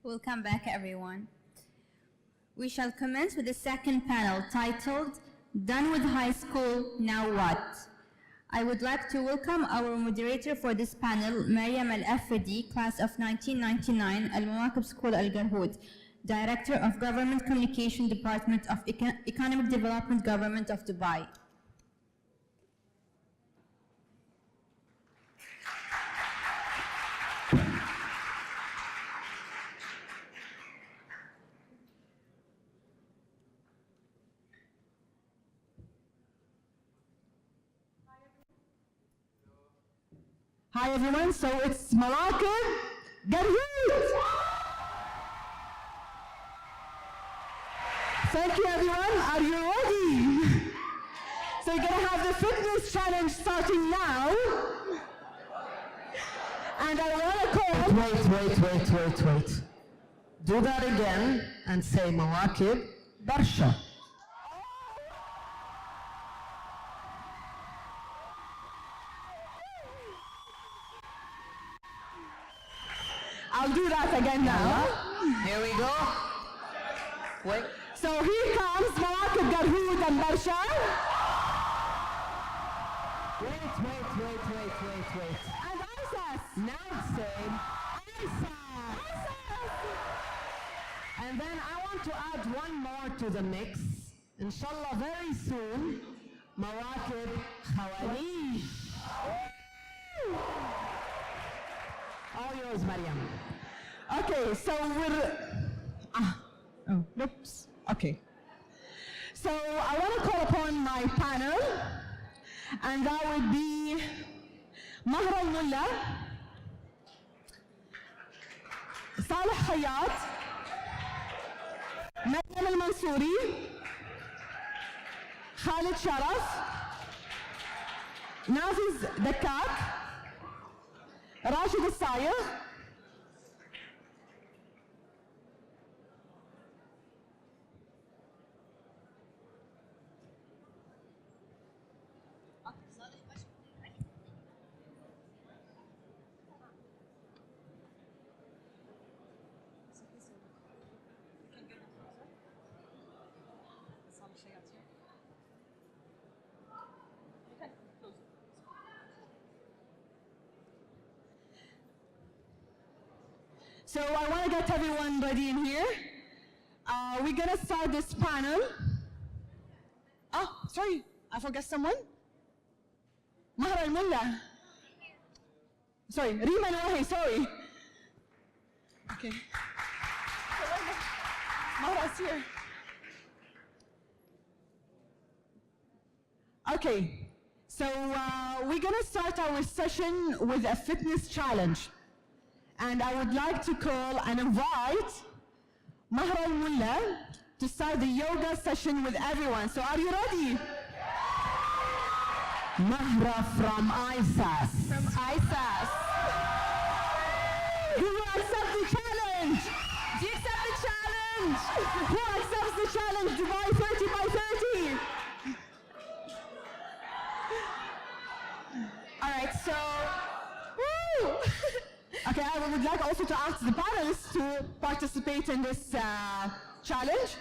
Welcome back, everyone. We shall commence with the second panel titled, Done with High School, Now What? I would like to welcome our moderator for this panel, Mariam Al-Afadi, class of 1999, Al-Mawaqib School Al-Garhoud, Director of Government Communication Department of Economic Development, Government of Dubai. Hi everyone, so it's Mawaqib Garhoud. Thank you everyone, are you ready? So you're gonna have the fitness challenge starting now. And I wanna call... Wait. Do that again and say Mawaqib Barsha. I'll do that again now. Here we go. Wait. So here comes Mawaqib Garhoud and Barsha. Wait. And Isas. Now say Isas. And then I want to add one more to the mix. Inshallah, very soon, Mawaqib Khawanish. All yours, Mariam. Okay, so oops. Okay. So I want to call upon my panel, and that would be Mahra al-Mulla, Saleh Hayat, Mariam al-Mansouri, Khalid Sharaf, Nafiz Dakak, Rashid al-Sayah, So I want to get everyone ready in here. We're going to start this panel. Oh, sorry, I forgot someone. Mahra al-Mulla. Sorry, Rima al-Wahi, sorry. Okay. Mahra's here. Okay, so we're going to start our session with a fitness challenge. And I would like to call and invite Mahra al-Mulla to start the yoga session with everyone. So are you ready? Mahra from ISAS. From ISAS. Who will accept the challenge? Do you accept the challenge? Who accepts the challenge? Dubai 30 by 30. All right, so, woo! Okay, I would like also to ask the panelists to participate in this challenge.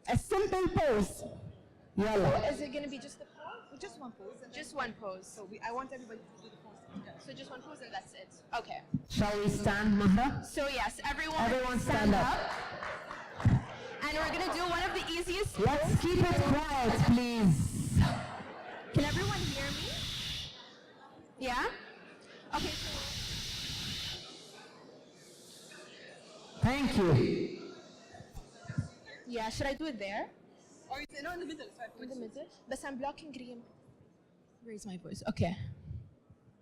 A simple pose. Yalla. Is it going to be just the pose? Just one pose. Just one pose. So I want everybody to do the pose. So just one pose and that's it. Okay. Shall we stand, Mahra? So yes, Everyone stand up. And we're going to do one of the easiest. Let's keep it quiet, please. Can everyone hear me? Yeah? Okay. Thank you. Yeah, should I do it there? Or is it in the middle? In the middle? But I'm blocking green. Raise my voice. Okay.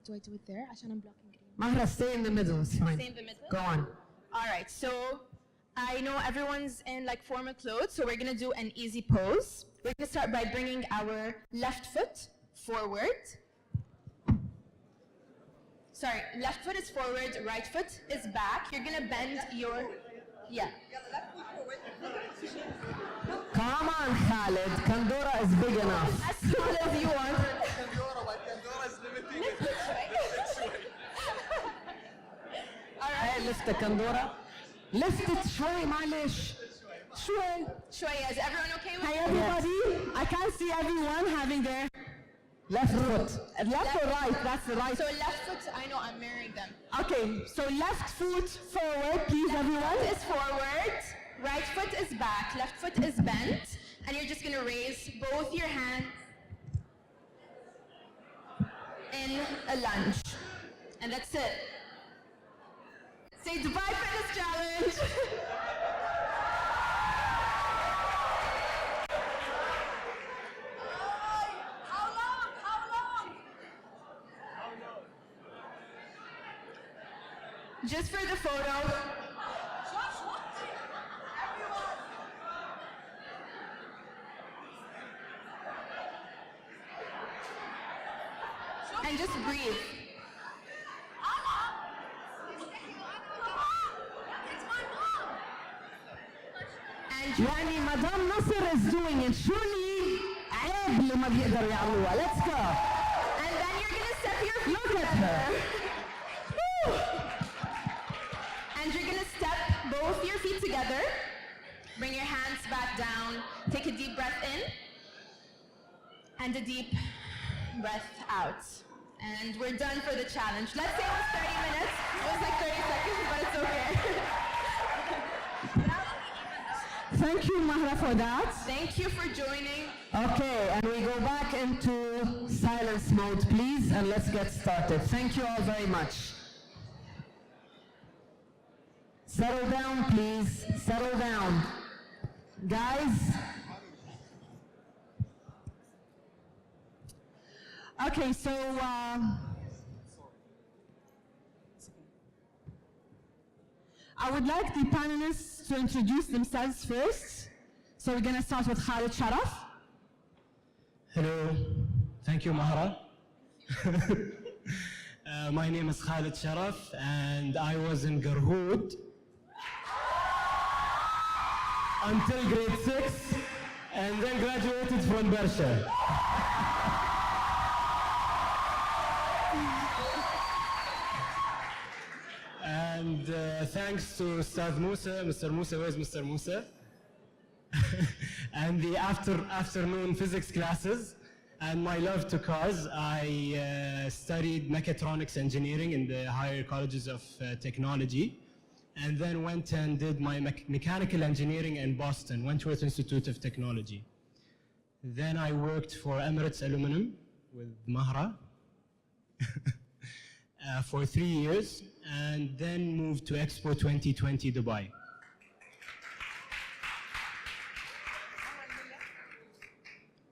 Do I do it there? عشان I'm blocking green. Mahra, stay in the middle. It's fine. Stay in the middle? Go on. All right, so I know everyone's in like formal clothes, so we're gonna do an easy pose. We're gonna start by bringing our left foot forward. Sorry, left foot is forward, right foot is back. You're gonna bend your, yeah. Come on, Khalid. Kandora is big enough. As tall as you want. Hey, lift the Kandora. Lift it شوي معلش. شوي. Shoya, is everyone okay with Hi that? everybody. I can't see everyone having their Left foot. left or right. That's the right. So left foot, I know I'm mirroring them. Okay, so left foot forward, please everyone. Left is forward, right foot is back, left foot is bent, and you're just gonna raise both your hands in a lunge. And that's it. Say Dubai Fitness Challenge. Just for the photo. And just breathe. And يعني مدام نصر is doing it surely عيب اللي ما بيقدروا يعملوها. Let's go. and then you're gonna step your feet Look at together. her. Woo. And you're gonna step both your feet together. Bring your hands back down. Take a deep breath in. And a deep breath out. And we're done for the challenge. Let's say it was 30 minutes. It was like 30 seconds, but it's okay. Thank you, Mahra, for that. Thank you for joining. Okay, and we go back into silence mode, please, and let's get started. Thank you all very much. Settle down, please. Settle down. Guys, Okay, so I would like the panelists to introduce themselves first. So we're going to start with Khalid Sharaf. Hello, thank you, Mahra. My name is Khalid Sharaf, and I was in Garhoud until grade 6, and then graduated from Bersha. And thanks to Ustad Musa, Mr. Musa, where's Mr. Musa? And the afternoon physics classes, and my love to cars, I studied mechatronics engineering in the higher colleges of technology, and then went and did my mechanical engineering in Boston, Wentworth Institute of Technology. Then I worked for Emirates Aluminum with Mahra for 3 years, and then moved to Expo 2020 Dubai.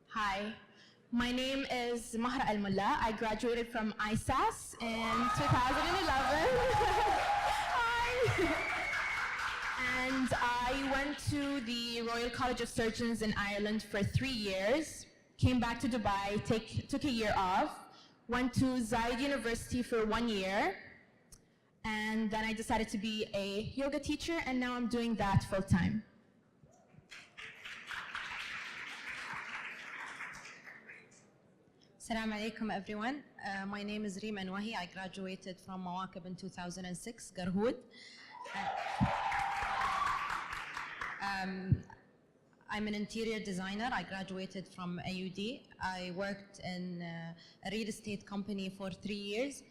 Hi, my name is Mahra Al Mullah. I graduated from ISAS in 2011. Hi. And I went to the Royal College of Surgeons in Ireland for 3 years, came back to Dubai, took a year off, went to Zayed University for 1 year, and then I decided to be a yoga teacher, and now I'm doing that full time. Assalamu alaikum everyone. My name is Reem Anwahi. I graduated from Mawakib in 2006, Garhoud. I'm an interior designer. I graduated from AUD. I worked in a real estate company for 3 years.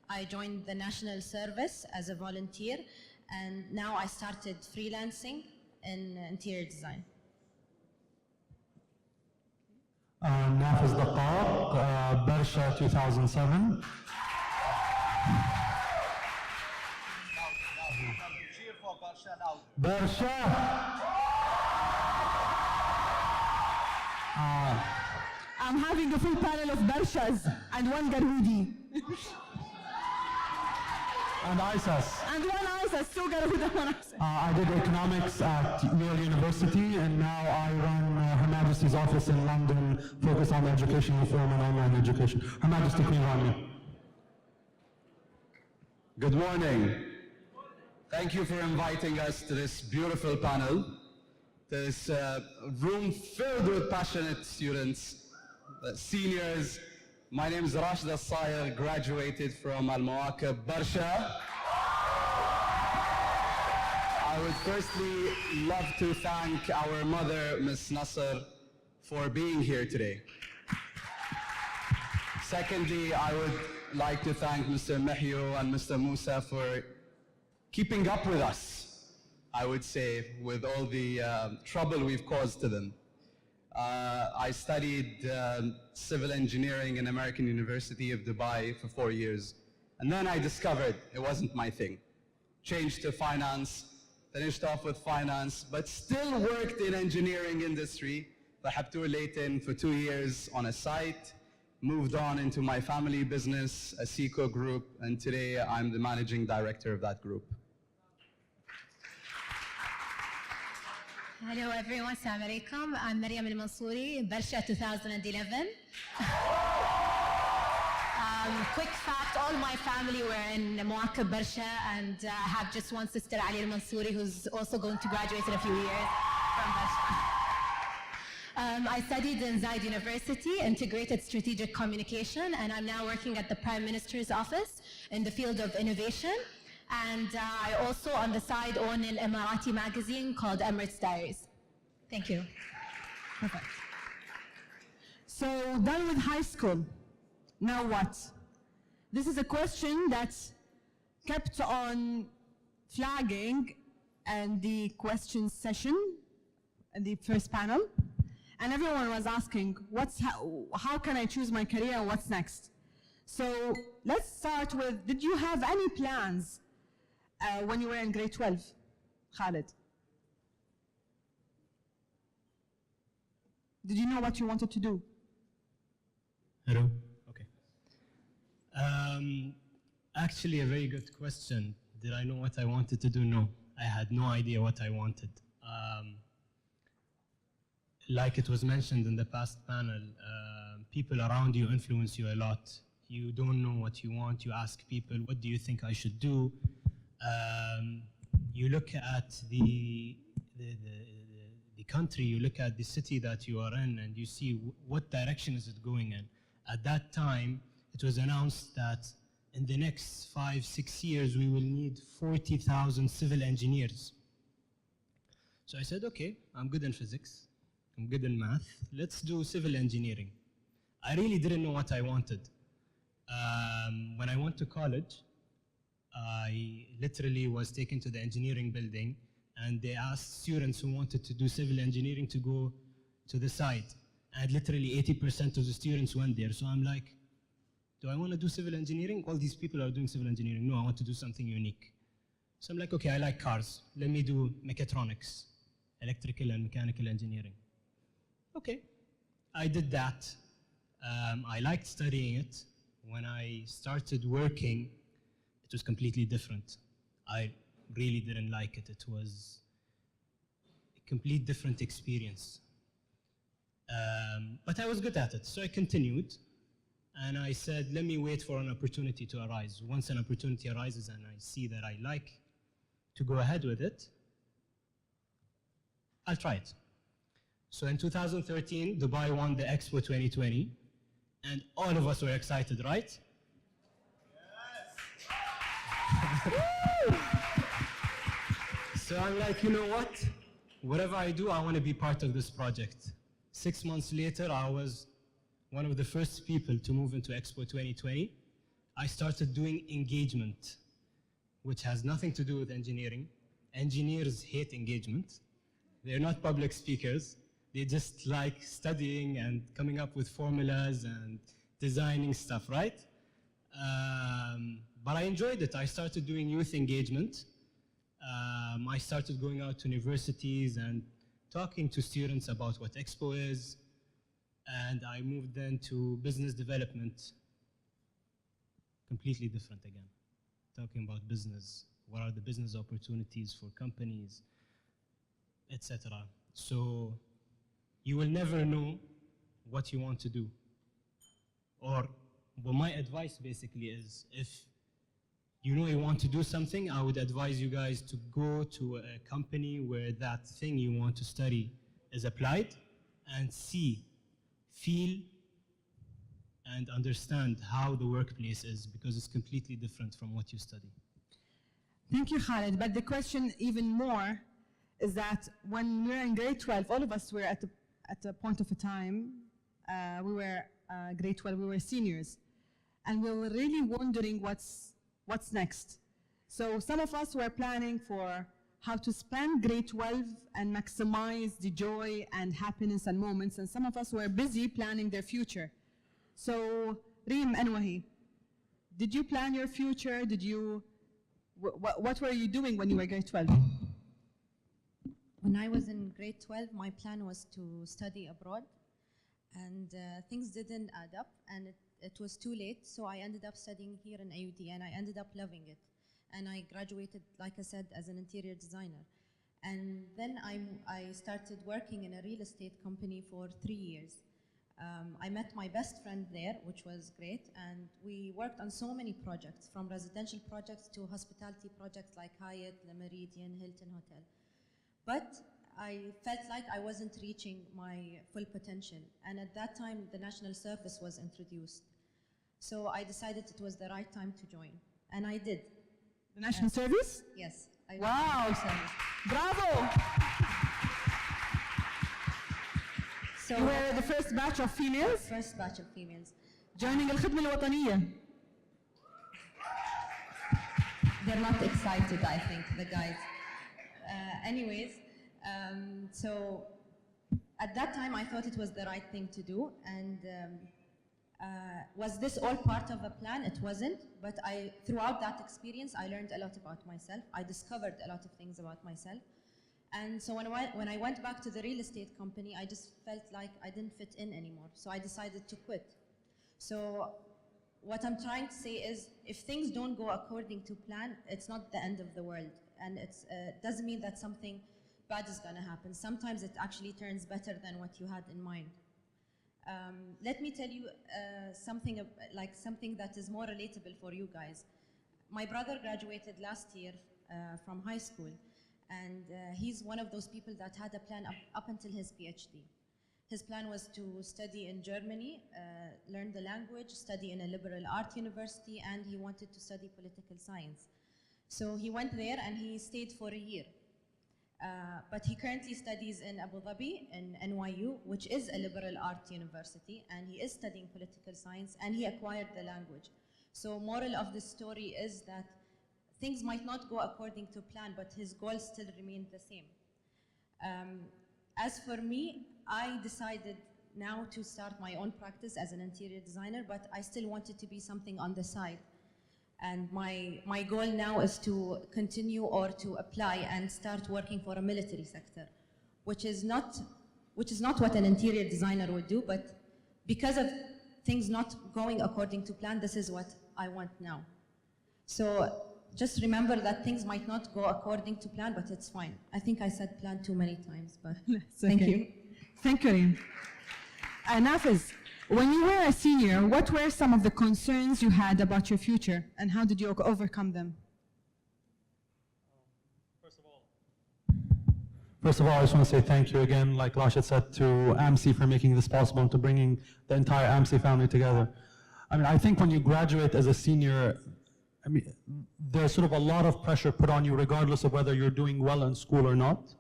I joined the National Service as a volunteer, and now I started freelancing in interior design. نافذ دقاق برشا 2007. برشا. I'm having a full panel of Barshas and one Garhoudi. And ISAS. And one ISAS, two Garhoud and one ISAS. I did economics at Yale University, and now I run Her Majesty's office in London, focused on education reform and online education. Her Majesty Queen Rani. Good morning. Thank you for inviting us to this beautiful panel. This room filled with passionate students, seniors. My name is Rashid Al-Sayr, graduated from Al-Mawakib Barsha. I I would firstly love to thank our mother, Ms. Nasser, for being here today. Secondly, I would like to thank Mr. Mehyo and Mr. Musa for keeping up with us, I would say, with all the trouble we've caused to them. I studied civil engineering in American University of Dubai for 4 years, and then I discovered it wasn't my thing. Changed to finance, finished off with finance, but still worked in engineering industry. ذهبت ليتن for 2 years on a site, moved on into my family business, a Seco group, and today I'm the managing director of that group. Hello everyone, Assalamu alaikum. I'm Maryam Al-Mansouri, Barsha 2011. Quick fact, all my family were in Muakkab Barsha, and I have just one sister, Ali Al-Mansouri, who's also going to graduate in a few years from Barsha. I studied in Zaid University, Integrated Strategic Communication, and I'm now working at the Prime Minister's office in the field of innovation. And I also, on the side, own an Emirati magazine called Emirates Diaries. Thank you. Perfect. So, done with high school. Now what? This is a question that kept on flagging in the question session, in the first panel. And everyone was asking, how can I choose my career and what's next? So let's start with, did you have any plans when you were in grade 12, Khalid? Did you know what you wanted to do? Hello? Okay. Actually, a very good question. Did I know what I wanted to do? No. I had no idea what I wanted. Like it was mentioned in the past panel, people around you influence you a lot. You don't know what you want. You ask people, what do you think I should do? You look at the country, you look at the city that you are in, and you see what direction is it going in. At that time, it was announced that in the next 5-6 years, we will need 40,000 civil engineers. So I said, okay, I'm good in physics. I'm good in math. Let's do civil engineering. I really didn't know what I wanted. When I went to college, I literally was taken to the engineering building, and they asked students who wanted to do civil engineering to go to the site. And literally 80% of the students went there. So I'm like, do I want to do civil engineering? All these people are doing civil engineering. No, I want to do something unique. So I'm like, okay, I like cars. Let me do mechatronics, electrical and mechanical engineering. Okay, I did that. I liked studying it. When I started working, it was completely different. I really didn't like it. It was a complete different experience. But I was good at it, so I continued. And I said, let me wait for an opportunity to arise. Once an opportunity arises and I see that I like to go ahead with it, I'll try it. So in 2013, Dubai won the Expo 2020, and all of us were excited, right? Yes! So I'm like, you know what? Whatever I do, I want to be part of this project. 6 months later, I was one of the first people to move into Expo 2020. I started doing engagement, which has nothing to do with engineering. Engineers hate engagement. They're not public speakers. They just like studying and coming up with formulas and designing stuff, right? But I enjoyed it. I started doing youth engagement. I started going out to universities and talking to students about what Expo is. And I moved then to business development. Completely different again. Talking about business. What are the business opportunities for companies, etc. So you will never know what you want to do. Well, my advice basically is, if you know you want to do something, I would advise you guys to go to a company where that thing you want to study is applied, and see, feel, and understand how the workplace is, because it's completely different from what you study. Thank you, Khalid. But the question even more is that when we were in grade 12, all of us were at a point of a time, we were grade 12, we were seniors. And we were really wondering what's next. So some of us were planning for how to spend grade 12 and maximize the joy and happiness and moments, and some of us were busy planning their future. So, Reem and Wahi, did you plan your future? What were you doing when you were grade 12? When I was in grade 12, my plan was to study abroad, and things didn't add up, and it was too late, so I ended up studying here in AUD, and I ended up loving it. And I graduated, like I said, as an interior designer. And then I started working in a real estate company for 3 years. I met my best friend there, which was great, and we worked on so many projects, from residential projects to hospitality projects like Hyatt, Le Méridien, Hilton Hotel. But I felt like I wasn't reaching my full potential, and at that time, the National Service was introduced. So I decided it was the right time to join, and I did. The National Service? Yes. Wow! Bravo! So you were the first batch of females? First batch of females. Joining الخدمة الوطنية. They're not excited, I think, the guys. Anyways, so at that time I thought it was the right thing to do, and was this all part of a plan? It wasn't, but throughout that experience I learned a lot about myself. I discovered a lot of things about myself. And so when I went back to the real estate company, I just felt like I didn't fit in anymore. So I decided to quit. So what I'm trying to say is, if things don't go according to plan, it's not the end of the world. And it doesn't mean that something bad is going to happen. Sometimes it actually turns better than what you had in mind. Let me tell you something that is more relatable for you guys. My brother graduated last year from high school, and he's one of those people that had a plan up until his PhD. His plan was to study in Germany, learn the language, study in a liberal art university, and he wanted to study political science. So he went there and he stayed for a year. But he currently studies in Abu Dhabi, in NYU, which is a liberal art university, and he is studying political science, and he acquired the language. So moral of the story is that things might not go according to plan, but his goals still remain the same. As for me, I decided now to start my own practice as an interior designer, but I still wanted to be something on the side. And my goal now is to continue or to apply and start working for a military sector, which is not what an interior designer would do, but because of things not going according to plan, this is what I want now. So just remember that things might not go according to plan, but it's fine. I think I said plan too many times, but thank you. Thank you, Reem. Nafiz, when you were a senior, what were some of the concerns you had about your future, and how did you overcome them? First of all, I just want to say thank you again, like Rashid said, to Amsi for making this possible and to bringing the entire Amsi family together. I mean, I think when you graduate as a senior, I mean, there's sort of a lot of pressure put on you regardless of whether you're doing well in school or not.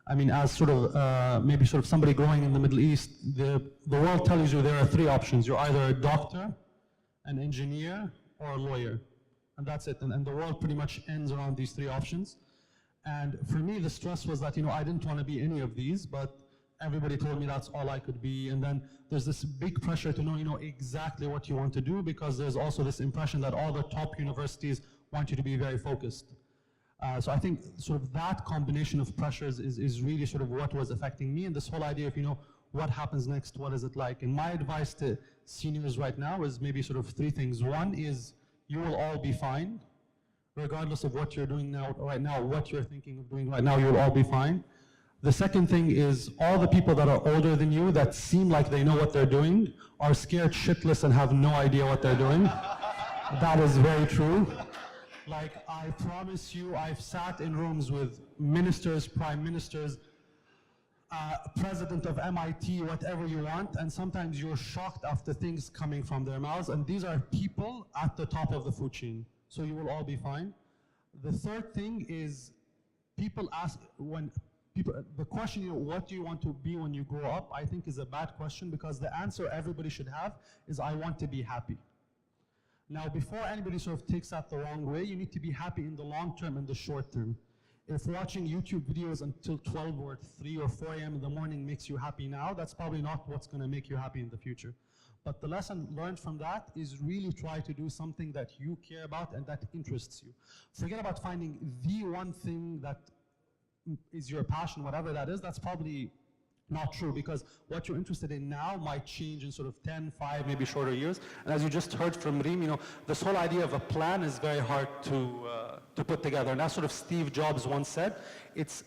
I mean, as sort of, maybe sort of somebody growing in the Middle East, the world tells you there are three options. You're either a doctor, an engineer, or a lawyer. And that's it. And the world pretty much ends around these three options. And for me, the stress was that, I didn't want to be any of these, but everybody told me that's all I could be. And then there's this big pressure to know, exactly what you want to do, because there's also this impression that all the top universities want you to be very focused. So I think sort of that combination of pressures is really sort of what was affecting me, and this whole idea of, what happens next, what is it like? And my advice to seniors right now is maybe sort of three things. One is you will all be fine, regardless of what you're doing right now, what you're thinking of doing right now, you'll all be fine. The second thing is all the people that are older than you that seem like they know what they're doing are scared shitless and have no idea what they're doing. That is very true. Like, I promise you, I've sat in rooms with ministers, prime ministers, president of MIT, whatever you want, and sometimes you're shocked after things coming from their mouths, and these are people at the top of the food chain, so you will all be fine. The third thing is people ask when people the question, what do you want to be when you grow up, I think is a bad question, because the answer everybody should have is I want to be happy. Now, before anybody sort of takes that the wrong way, you need to be happy in the long term and the short term. If watching YouTube videos until 12 or 3 or 4 a.m. in the morning makes you happy now, that's probably not what's going to make you happy in the future. But the lesson learned from that is really try to do something that you care about and that interests you. Forget about finding the one thing that is your passion, whatever that is. That's probably not true, because what you're interested in now might change in sort of 10, 5, maybe shorter years. And as you just heard from Reem, you know, this whole idea of a plan is very hard to put together. And as sort of Steve Jobs once said, it's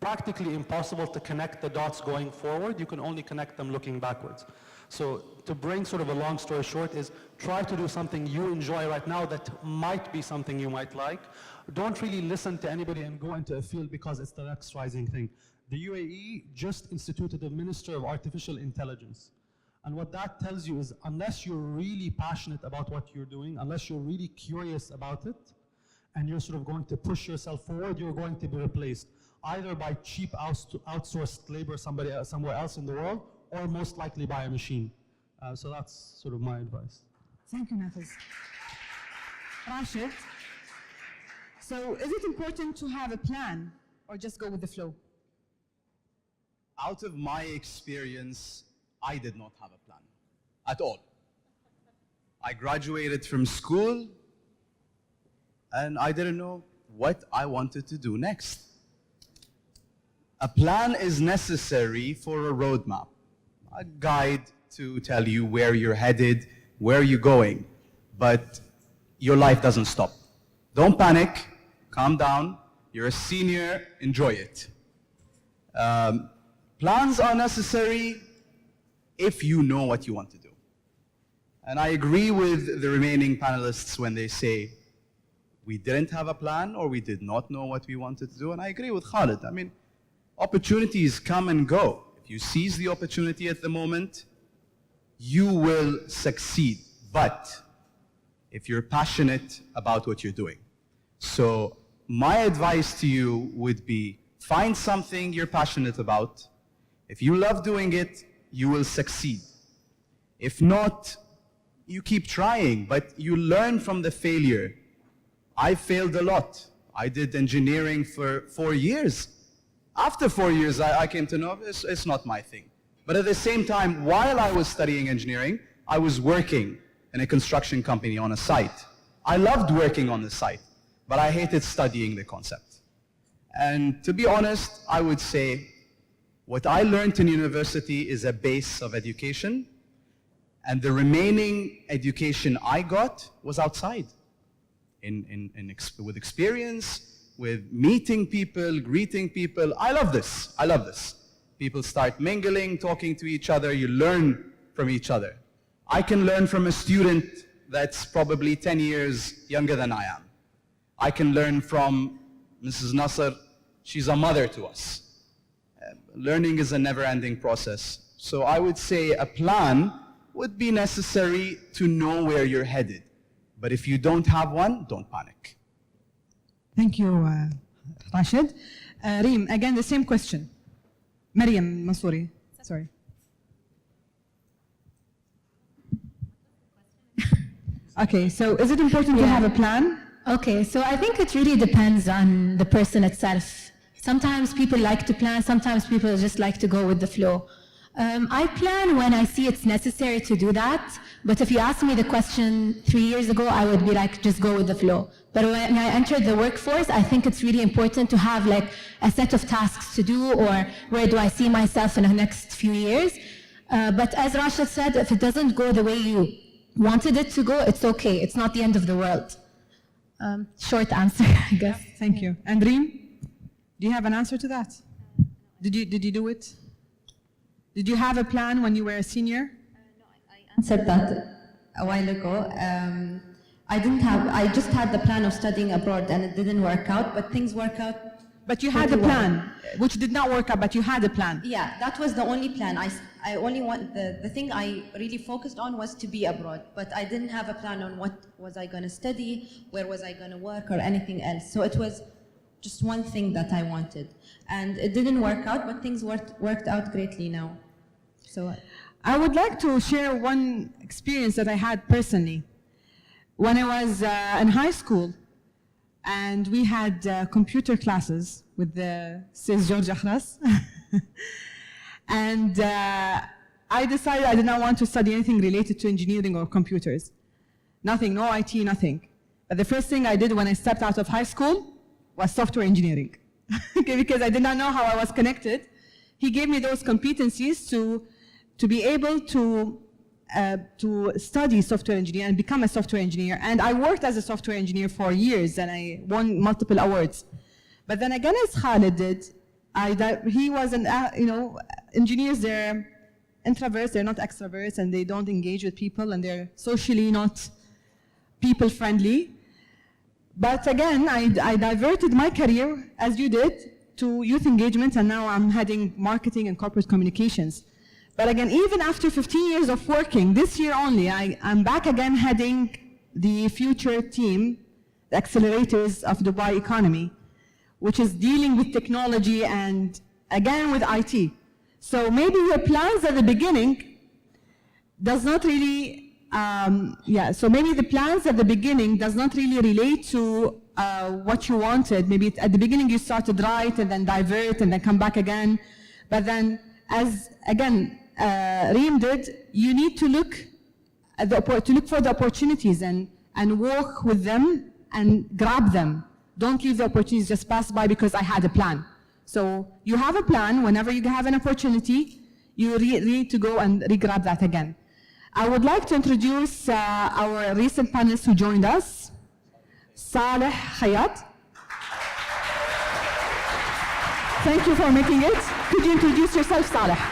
practically impossible to connect the dots going forward. You can only connect them looking backwards. So to bring sort of a long story short is try to do something you enjoy right now that might be something you might like. Don't really listen to anybody and go into a field because it's the next rising thing. The UAE just instituted a Minister of Artificial Intelligence. And what that tells you is unless you're really passionate about what you're doing, unless you're really curious about it, and you're sort of going to push yourself forward, you're going to be replaced either by cheap outsourced labor somewhere else in the world, or most likely by a machine. So that's sort of my advice. Thank you, Nafiz. Rashid, so is it important to have a plan or just go with the flow? Out of my experience, I did not have a plan at all. I graduated from school and I didn't know what I wanted to do next. A plan is necessary for a roadmap, a guide to tell you where you're headed, where you're going, but your life doesn't stop. Don't panic, calm down, you're a senior, enjoy it. Plans are necessary if you know what you want to do. And I agree with the remaining panelists when they say, we didn't have a plan or we did not know what we wanted to do, and I agree with Khalid. I mean, opportunities come and go. If you seize the opportunity at the moment, you will succeed. But if you're passionate about what you're doing. So my advice to you would be, find something you're passionate about. If you love doing it, you will succeed. If not, you keep trying, but you learn from the failure. I failed a lot. I did engineering for 4 years. After 4 years, I came to know it's not my thing. But at the same time, while I was studying engineering, I was working in a construction company on a site. I loved working on the site, but I hated studying the concept. And to be honest, I would say what I learned in university is a base of education, and the remaining education I got was outside, with experience, with meeting people, greeting people. I love this. I love this. People start mingling, talking to each other. You learn from each other. I can learn from a student that's probably 10 years younger than I am. I can learn from Mrs. Nasser. She's a mother to us. Learning is a never-ending process. So I would say a plan would be necessary to know where you're headed. But if you don't have one, don't panic. Thank you, Rashid. Reem, again, the same question. Maryam Mansouri, sorry. Okay, so is it important to have a plan? Okay, so I think it really depends on the person itself. Sometimes people like to plan, sometimes people just like to go with the flow. I plan when I see it's necessary to do that, but if you asked me the question 3 years ago, I would be like, just go with the flow. But when I entered the workforce, I think it's really important to have like a set of tasks to do, or where do I see myself in the next few years. But as Rashid said, if it doesn't go the way you wanted it to go, it's okay. It's not the end of the world. Short answer, I guess. Thank you. And Reem, do you have an answer to that? Did you do it? Did you have a plan when you were a senior? No, I answered that a while ago. I just had the plan of studying abroad and it didn't work out, but things work out But you had a pretty well. plan, which did not work out, but you had a plan. Yeah, that was the only plan. I only want, the thing I really focused on was to be abroad, but I didn't have a plan on what was I going to study, where was I going to work, or anything else. So it was just one thing that I wanted. And it didn't work out, but things worked out greatly now. So I would like to share one experience that I had personally. When I was in high school, and we had computer classes with the Sis George Akhras. And I decided I did not want to study anything related to engineering or computers. Nothing, no IT, nothing. But the first thing I did when I stepped out of high school was software engineering. Okay, because I did not know how I was connected. He gave me those competencies to be able to study software engineer and become a software engineer. And I worked as a software engineer for years, and I won multiple awards. But then again, as Khalid did, he was engineers, they're introverts, they're not extroverts, and they don't engage with people, and they're socially not people-friendly. But again, I diverted my career, as you did, to youth engagement, and now I'm heading marketing and corporate communications. But again, even after 15 years of working, this year only, I'm back again heading the future team, the accelerators of Dubai economy, which is dealing with technology and again with IT. So maybe your plans at the beginning does not really, so maybe the plans at the beginning does not really relate to what you wanted. Maybe at the beginning you started right and then divert and then come back again. But then as, again, Reem did, you need to look for the opportunities and work with them and grab them. Don't leave the opportunities just pass by because I had a plan. So you have a plan. Whenever you have an opportunity, you need to go and re-grab that again. I would like to introduce our recent panelists who joined us. Saleh Khayat. Thank you for making it. Could you introduce yourself, Saleh?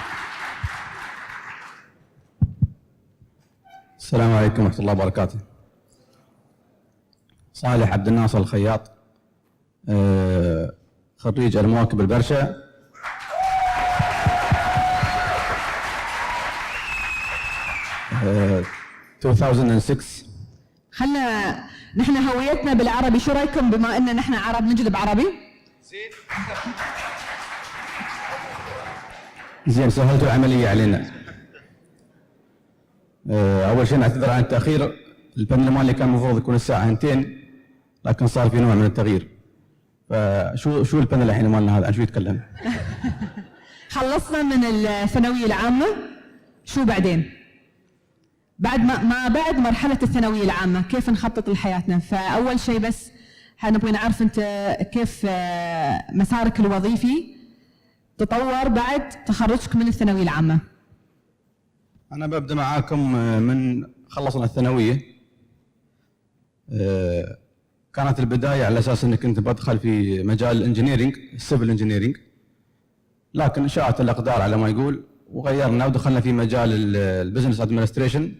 السلام عليكم ورحمة الله وبركاته. صالح عبد الناصر الخياط، خريج المواكب البرشا. Uh, 2006. خلنا نحن هويتنا بالعربي، شو رايكم بما ان نحن عرب نجلب عربي؟ زين سهلتوا العملية علينا. أول شيء نعتذر عن التأخير، البانل مالي كان المفروض يكون الساعة 2، لكن صار في نوع من التغيير. فشو البانل الحين مالنا هذا؟ عن شو يتكلم؟ خلصنا من الثانوية العامة، شو بعدين؟ بعد ما بعد مرحلة الثانوية العامة كيف نخطط لحياتنا؟ فأول شيء بس نبغى نعرف أنت كيف مسارك الوظيفي تطور بعد تخرجك من الثانوية العامة. أنا ببدأ معاكم من خلصنا الثانوية. كانت البداية على أساس أني كنت بدخل في مجال الانجينيرينج، السيفل انجينيرينج، لكن شاءت الأقدار على ما يقول وغيرنا ودخلنا في مجال البزنس ادمنستريشن،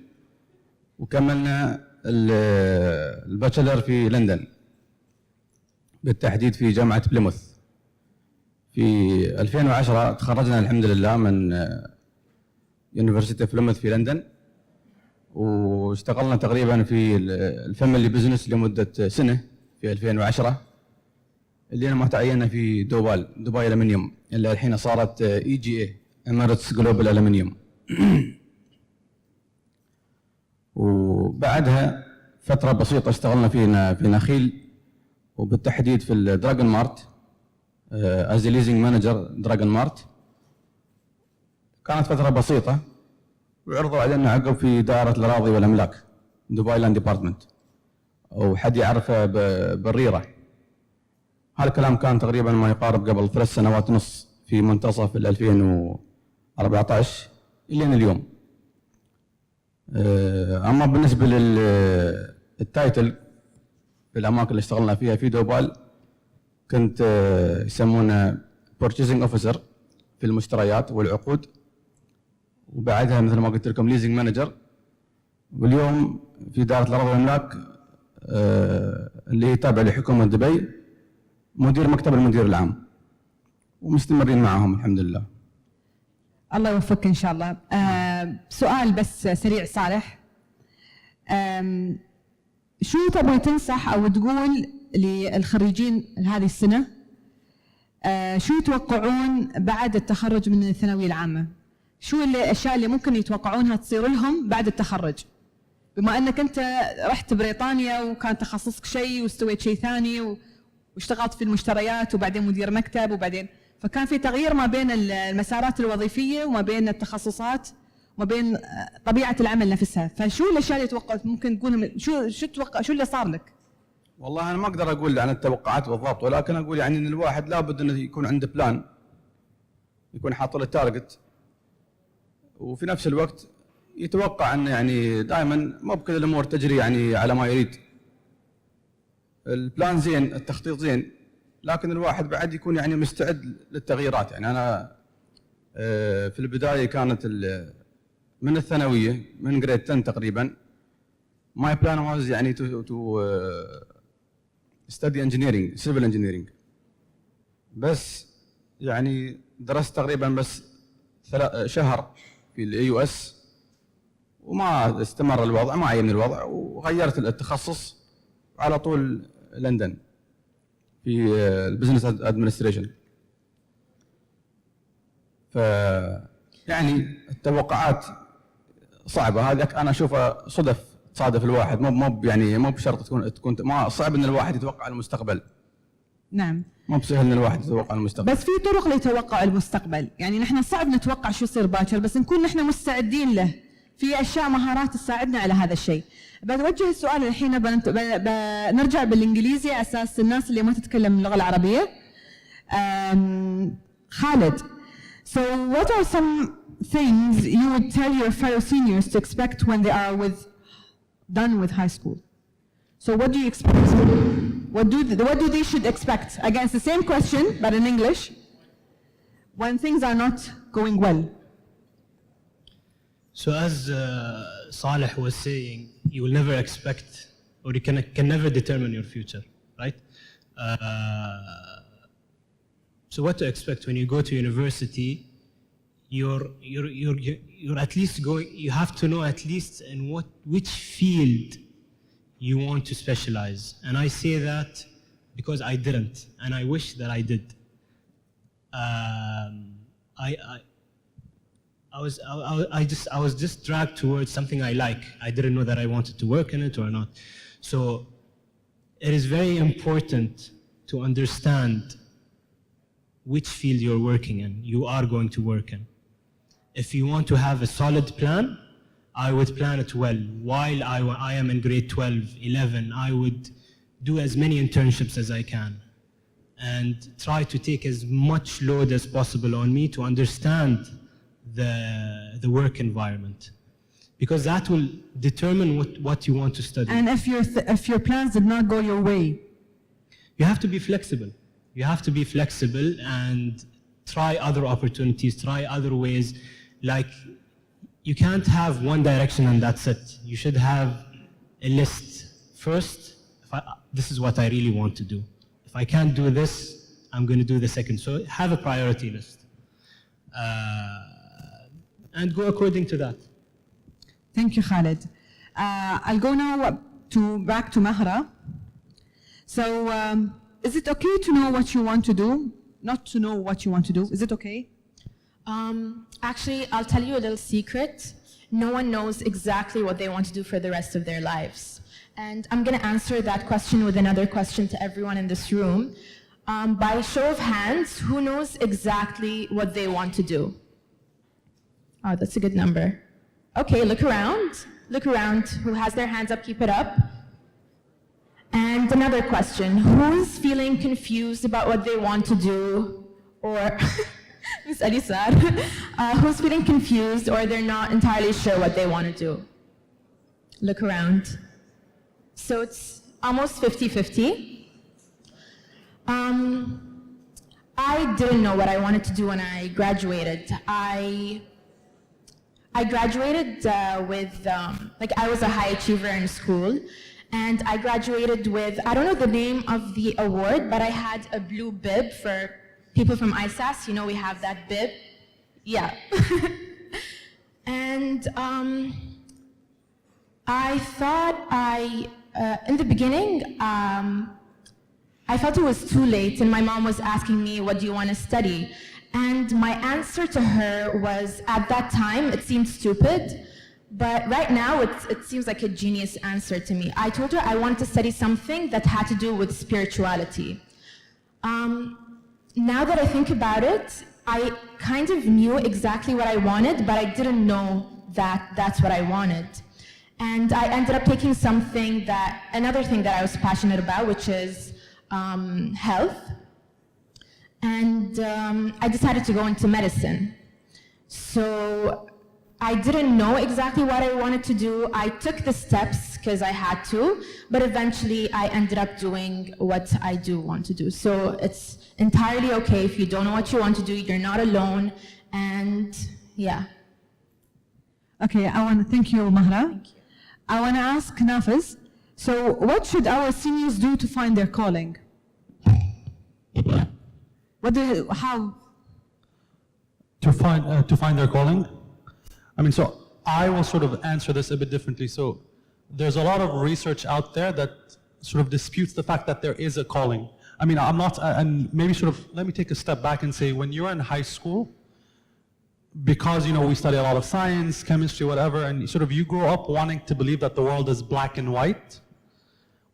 وكملنا الباتشلر في لندن، بالتحديد في جامعة بليموث. في 2010 تخرجنا الحمد لله من يونيفرسيتي بليموث في لندن، واشتغلنا تقريبا في الفاميلي بزنس لمدة سنة في 2010، اللي ما تعيننا في دبي ألمنيوم، اللي الحين صارت EGA Emirates Global Aluminium. وبعدها فترة بسيطة اشتغلنا في نخيل، وبالتحديد في الدراجون مارت as a leasing manager دراجون مارت. كانت فترة بسيطة، وعرضوا علينا عقب في دائرة الأراضي والأملاك دبي لاند ديبارتمنت، أو حد يعرفه بالريرة. هالكلام كان تقريبا ما يقارب قبل 3 سنوات ونص في منتصف 2014 إلين اليوم. أما بالنسبة للتايتل في الأماكن اللي اشتغلنا فيها في دوبال، كنت يسمونه Purchasing Officer في المشتريات والعقود، وبعدها مثل ما قلت لكم ليزنج مانجر، واليوم في دائرة الأراضي والأملاك اللي هي تابعة لحكومة دبي، مدير مكتب المدير العام. ومستمرين معهم الحمد لله. الله يوفقك إن شاء الله. سؤال بس سريع صالح. شو تبغى تنصح أو تقول للخريجين هذه السنة؟ شو يتوقعون بعد التخرج من الثانوية العامة؟ شو الأشياء اللي ممكن يتوقعونها تصير لهم بعد التخرج؟ بما أنك أنت رحت بريطانيا وكان تخصصك شيء واستويت شيء ثاني واشتغلت في المشتريات وبعدين مدير مكتب وبعدين فكان في تغيير ما بين المسارات الوظيفية وما بين التخصصات وما بين طبيعة العمل نفسها. فشو الأشياء اللي توقعت ممكن تقول شو تتوقع شو اللي صار لك؟ والله أنا ما أقدر أقول عن التوقعات بالضبط، ولكن أقول يعني إن الواحد لابد إنه يكون عنده بلان، يكون حاط له تارجت، وفي نفس الوقت يتوقع أن يعني دائما ما بكل الأمور تجري يعني على ما يريد. البلان زين، التخطيط زين، لكن الواحد بعد يكون يعني مستعد للتغييرات. يعني أنا في البداية كانت من الثانوية من جريد 10 تقريبا my plan was يعني to study engineering, civil engineering. بس يعني درست تقريبا بس شهر في اليو اس وما استمر الوضع، ما عجبني الوضع وغيرت التخصص على طول لندن في البزنس ادمنستريشن. ف يعني التوقعات صعبه، هذه انا اشوفها صدف تصادف الواحد، مو يعني مو بشرط تكون ما صعب ان الواحد يتوقع المستقبل. نعم. مو بسهل ان الواحد يتوقع المستقبل. بس في طرق لتوقع المستقبل، يعني نحن صعب نتوقع شو يصير باكر، بس نكون نحن مستعدين له. في اشياء مهارات تساعدنا على هذا الشيء. بتوجه السؤال الحين بنرجع بالانجليزي على اساس الناس اللي ما تتكلم اللغه العربيه. خالد, so what are some things you would tell your fellow seniors to expect when they are done with high school? So what do you expect? What do they should expect? Again, it's the same question but in English. When things are not going well. So as Saleh was saying, you will never expect or you can never determine your future, right? So what to expect when you go to university? You're at least going. You have to know at least in which field you want to specialize. And I say that because I didn't, and I wish that I did. I was just dragged towards something I like. I didn't know that I wanted to work in it or not. So it is very important to understand which field you're working in, you are going to work in. If you want to have a solid plan, I would plan it well. While I am in grade 12, 11, I would do as many internships as I can and try to take as much load as possible on me to understand the work environment, because that will determine what you want to study. And if your plans did not go your way? You have to be flexible. You have to be flexible and try other opportunities, try other ways. Like, you can't have one direction and that's it. You should have a list. First, this is what I really want to do. If I can't do this, I'm going to do the second. So have a priority list. And go according to that. Thank you, Khalid. I'll go now back to Mahra. So, is it okay to know what you want to do? Not to know what you want to do. Is it okay? Actually, I'll tell you a little secret. No one knows exactly what they want to do for the rest of their lives. And I'm going to answer that question with another question to everyone in this room. By show of hands, who knows exactly what they want to do? Oh, that's a good number. Okay, look around. Look around. Who has their hands up? Keep it up. And another question. Who's feeling confused about what they want to do? Or, Ms. Alisar, who's feeling confused or they're not entirely sure what they want to do? Look around. So it's almost 50-50. I didn't know what I wanted to do when I graduated. I graduated with, I was a high achiever in school, and I graduated with, I don't know the name of the award, but I had a blue bib for people from ISAS, you know, we have that bib. Yeah. And I thought in the beginning, I felt it was too late, and my mom was asking me, what do you want to study? And my answer to her was, at that time, it seemed stupid, but right now it seems like a genius answer to me. I told her I wanted to study something that had to do with spirituality. Now that I think about it, I kind of knew exactly what I wanted, but I didn't know that that's what I wanted. And I ended up taking another thing that I was passionate about, which is health. And I decided to go into medicine. So I didn't know exactly what I wanted to do. I took the steps because I had to, but eventually I ended up doing what I do want to do. So it's entirely okay if you don't know what you want to do, you're not alone, and yeah. Okay, I want to thank you, Mahra. Thank you. I want to ask Nafiz, so what should our seniors do to find their calling? How? To find their calling? I mean, so I will sort of answer this a bit differently. So there's a lot of research out there that sort of disputes the fact that there is a calling. I mean, I'm not, and maybe sort of, let me take a step back and say, when you're in high school, because, you know, we study a lot of science, chemistry, whatever, and sort of you grow up wanting to believe that the world is black and white.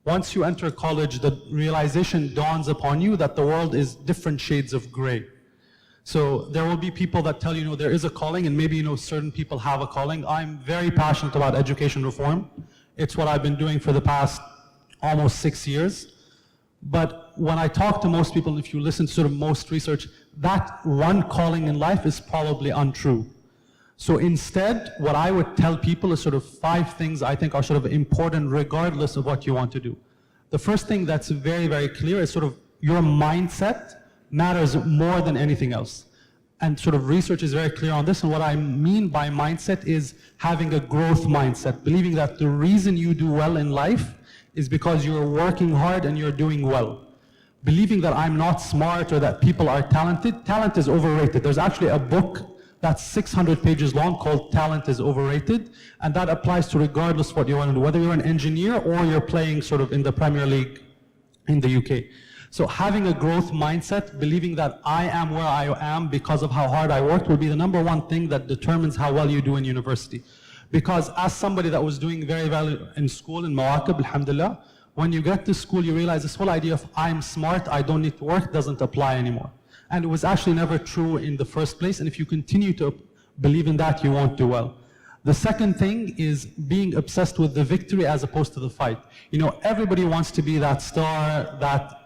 Once you enter college, the realization dawns upon you that the world is different shades of gray. So there will be people that tell you, there is a calling, and maybe, certain people have a calling. I'm very passionate about education reform. It's what I've been doing for the past almost 6 years. But when I talk to most people, and if you listen to sort of most research, that one calling in life is probably untrue. So instead, what I would tell people is sort of 5 things I think are sort of important regardless of what you want to do. The first thing that's very, very clear is sort of your mindset matters more than anything else. And sort of research is very clear on this, and what I mean by mindset is having a growth mindset, believing that the reason you do well in life is because you're working hard and you're doing well. Believing that I'm not smart or that people are talented, talent is overrated. There's actually a book that's 600 pages long called Talent is Overrated, and that applies to regardless what you want to do, whether you're an engineer or you're playing sort of in the Premier League in the UK. So having a growth mindset, believing that I am where I am because of how hard I worked, will be the number one thing that determines how well you do in university. Because as somebody that was doing very well in school in Mawaqib, alhamdulillah, when you get to school, you realize this whole idea of I'm smart, I don't need to work, doesn't apply anymore. And it was actually never true in the first place, and if you continue to believe in that, you won't do well. The second thing is being obsessed with the victory as opposed to the fight. Everybody wants to be that star, that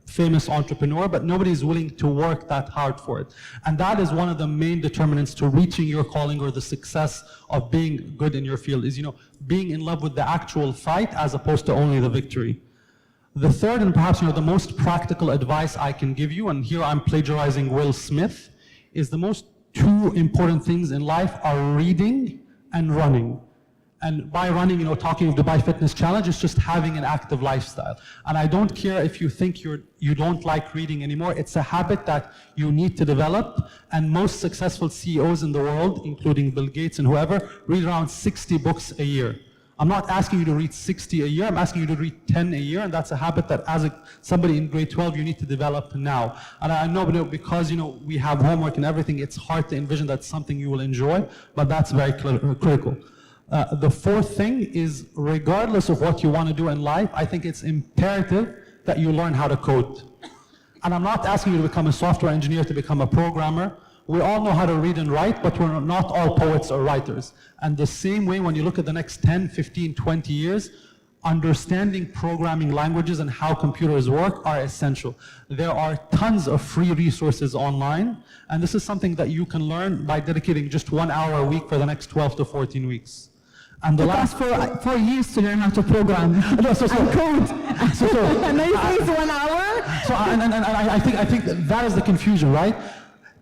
famous entrepreneur, but nobody is willing to work that hard for it. And that is one of the main determinants to reaching your calling or the success of being good in your field is, being in love with the actual fight as opposed to only the victory. The third, and perhaps the most practical advice I can give you, and here I'm plagiarizing Will Smith, is the most 2 important things in life are reading and running. And by running, talking of Dubai Fitness Challenge, it's just having an active lifestyle. And I don't care if you think you don't like reading anymore. It's a habit that you need to develop. And most successful CEOs in the world, including Bill Gates and whoever, read around 60 books a year. I'm not asking you to read 60 a year. I'm asking you to read 10 a year. And that's a habit that as somebody in grade 12, you need to develop now. And I know because, we have homework and everything, it's hard to envision that's something you will enjoy, but that's very critical. The fourth thing is, regardless of what you want to do in life, I think it's imperative that you learn how to code. And I'm not asking you to become a software engineer, to become a programmer. We all know how to read and write, but we're not all poets or writers. And the same way, when you look at the next 10, 15, 20 years, understanding programming languages and how computers work are essential. There are tons of free resources online, and this is something that you can learn by dedicating just 1 hour a week for the next 12 to 14 weeks. And the last 4 years to learn how to program and code. And then you say it's 1 hour? So, and I think that is the confusion, right?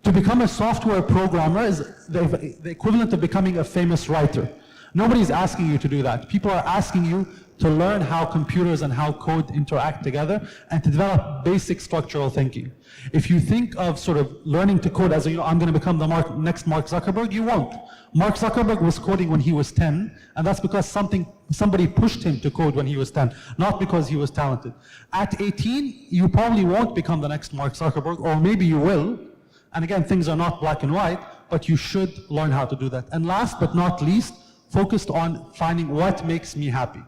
To become a software programmer is the equivalent of becoming a famous writer. Nobody's asking you to do that. People are asking you to learn how computers and how code interact together and to develop basic structural thinking. If you think of sort of learning to code as a, I'm going to become the next Mark Zuckerberg, you won't. Mark Zuckerberg was coding when he was 10, and that's because somebody pushed him to code when he was 10, not because he was talented. At 18, you probably won't become the next Mark Zuckerberg, or maybe you will. And again, things are not black and white, but you should learn how to do that. And last but not least, focused on finding what makes me happy.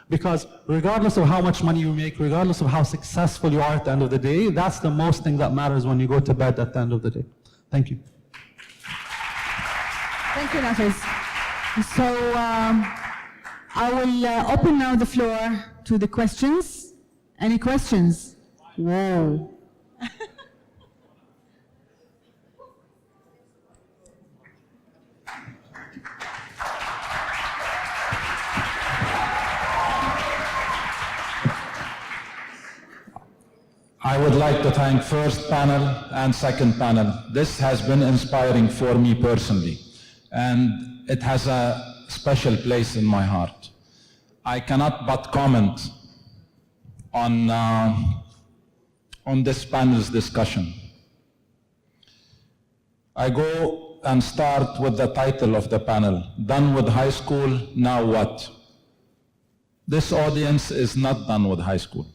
Because regardless of how much money you make, regardless of how successful you are at the end of the day, that's the most thing that matters when you go to bed at the end of the day. Thank you. Thank you, Nafiz. So I will open now the floor to the questions. Any questions? Whoa. I would like to thank first panel and second panel. This has been inspiring for me personally, and it has a special place in my heart. I cannot but comment on this panel's discussion. I go and start with the title of the panel, Done with High School, Now What? This audience is not done with high school.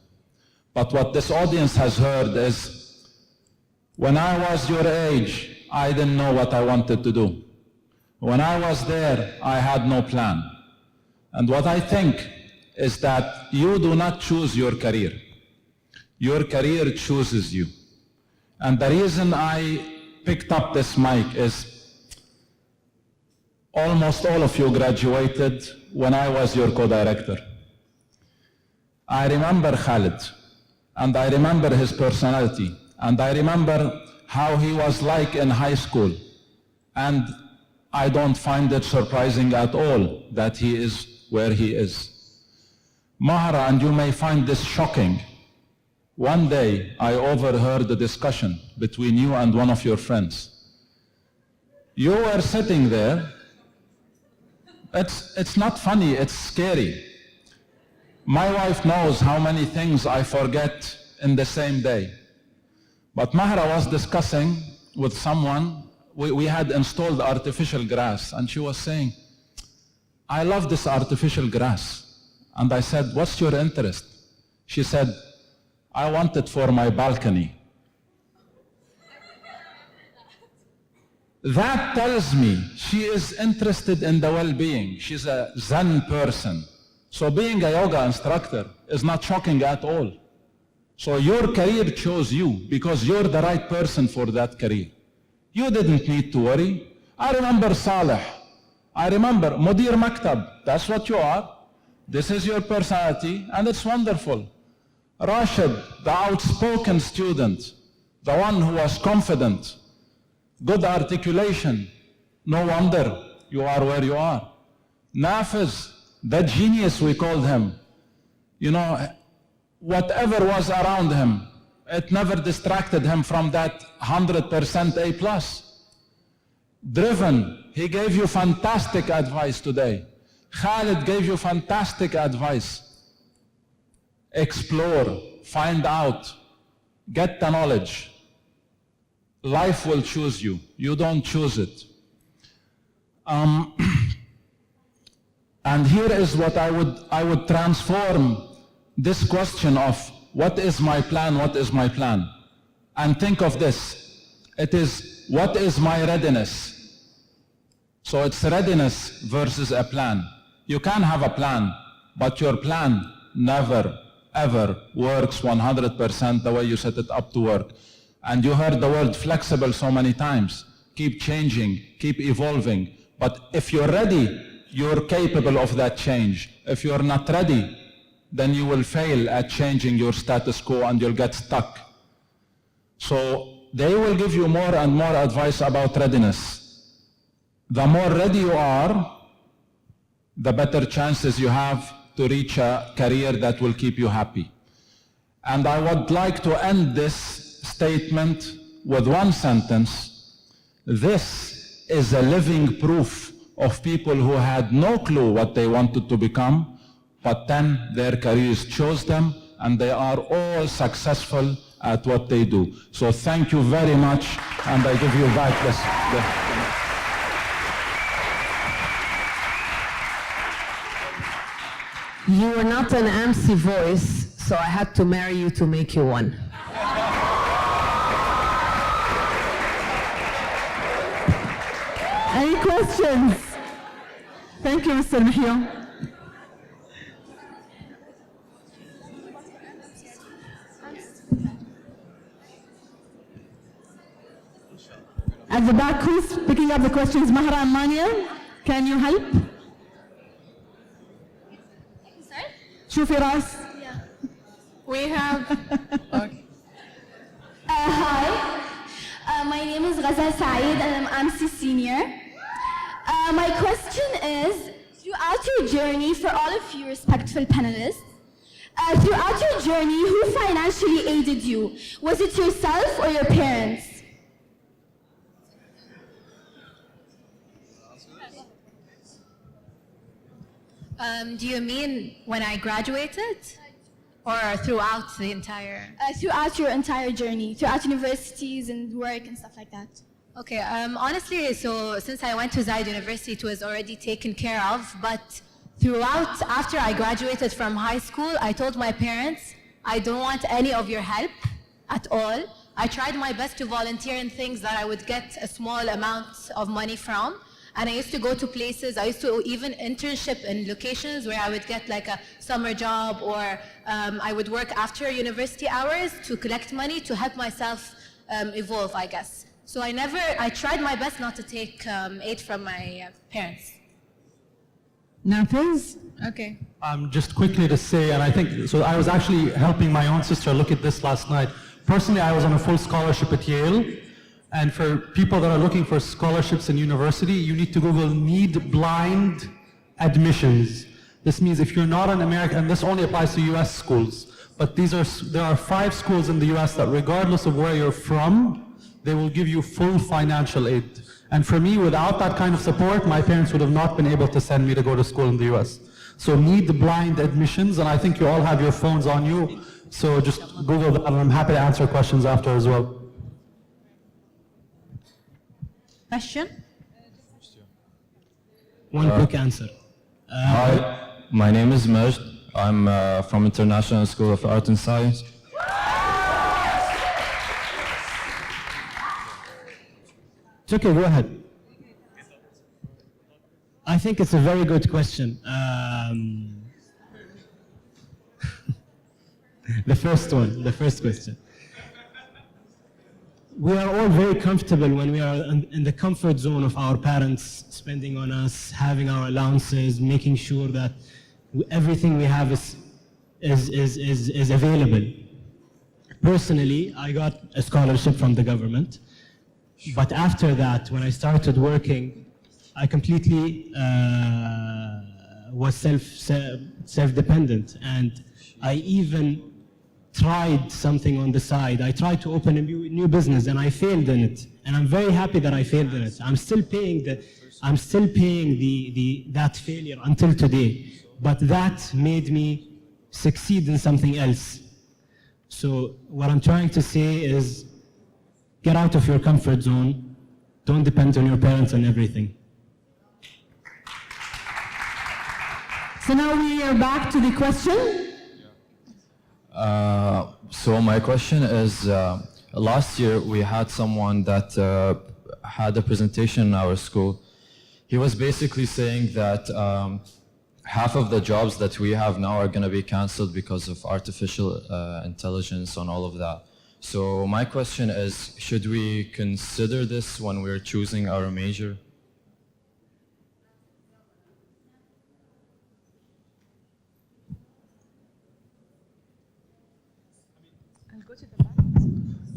But what this audience has heard is, when I was your age, I didn't know what I wanted to do. When I was there, I had no plan. And what I think is that you do not choose your career. Your career chooses you. And the reason I picked up this mic is almost all of you graduated when I was your co-director. I remember Khalid. And I remember his personality, and I remember how he was like in high school. And I don't find it surprising at all that he is where he is. Mahara, and you may find this shocking, one day I overheard a discussion between you and one of your friends. You were sitting there. It's not funny, it's scary. My wife knows how many things I forget in the same day. But Mahra was discussing with someone, we had installed artificial grass, and she was saying, I love this artificial grass. And I said, what's your interest? She said, I want it for my balcony. That tells me she is interested in the well-being. She's a Zen person. So being a yoga instructor is not shocking at all. So your career chose you because you're the right person for that career. You didn't need to worry. I remember Saleh. I remember Mudir Maktab. That's what you are. This is your personality, and it's wonderful. Rashid, the outspoken student, the one who was confident, good articulation. No wonder you are where you are. Nafiz, the genius we called him. You know, whatever was around him, it never distracted him from that 100% A+. Driven, he gave you fantastic advice today. Khalid gave you fantastic advice. Explore, find out, get the knowledge. Life will choose you. You don't choose it. And here is what I would transform this question of what is my plan, what is my plan? And think of this. It is, what is my readiness? So it's readiness versus a plan. You can have a plan, but your plan never, ever works 100% the way you set it up to work. And you heard the word flexible so many times. Keep changing, keep evolving. But if you're ready, you're capable of that change. If you're not ready, then you will fail at changing your status quo and you'll get stuck. So they will give you more and more advice about readiness. The more ready you are, the better chances you have to reach a career that will keep you happy. And I would like to end this statement with one sentence. This is a living proof of people who had no clue what they wanted to become, but then their careers chose them, and they are all successful at what they do. So thank you very much, and I give you back this. You were not an Amsi voice, so I had to marry you to make you one. Any questions? Thank you, Mr. Mihyo. At the back, who's picking up the questions? Mahra and Mania, can you help? شوفي راس. We have. Hi, my name is Ghazal Saeed and I'm Amsi Senior. My question is, throughout your journey, for all of you respectful panelists, throughout your journey, who financially aided you? Was it yourself or your parents? Do you mean when I graduated? Or throughout the entire? Throughout your entire journey, throughout universities and work and stuff like that. Okay, honestly, so since I went to Zayed University, it was already taken care of, but throughout, after I graduated from high school, I told my parents, I don't want any of your help at all. I tried my best to volunteer in things that I would get a small amount of money from. And I used to go to places, I used to even internship in locations where I would get like a summer job, or I would work after university hours to collect money to help myself evolve, I guess. So I tried my best not to take aid from my parents. Nafiz? Okay. Just quickly to say, and I think, so I was actually helping my own sister look at this last night. Personally, I was on a full scholarship at Yale. And for people that are looking for scholarships in university, you need to Google need blind admissions. This means if you're not an American, and this only applies to US schools, but there are 5 schools in the US that regardless of where you're from, they will give you full financial aid. And for me, without that kind of support, my parents would have not been able to send me to go to school in the US. So need blind admissions, and I think you all have your phones on you, so just Google that, and I'm happy to answer questions after as well. Question? One quick answer. Hi, my name is Majd. I'm from International School of Art and Science. It's okay, go ahead. I think it's a very good question. The first question. We are all very comfortable when we are in the comfort zone of our parents spending on us, having our allowances, making sure that everything we have is available. Personally, I got a scholarship from the government, but after that, when I started working, I completely was self-dependent, and I even tried something on the side. I tried to open a new business and I failed in it. And I'm very happy that I failed in it. I'm still paying that failure until today. But that made me succeed in something else. So what I'm trying to say is get out of your comfort zone. Don't depend on your parents and everything. So now we are back to the question. So my question is, last year we had someone that had a presentation in our school. He was basically saying that half of the jobs that we have now are going to be canceled because of artificial intelligence and all of that. So my question is, should we consider this when we're choosing our major?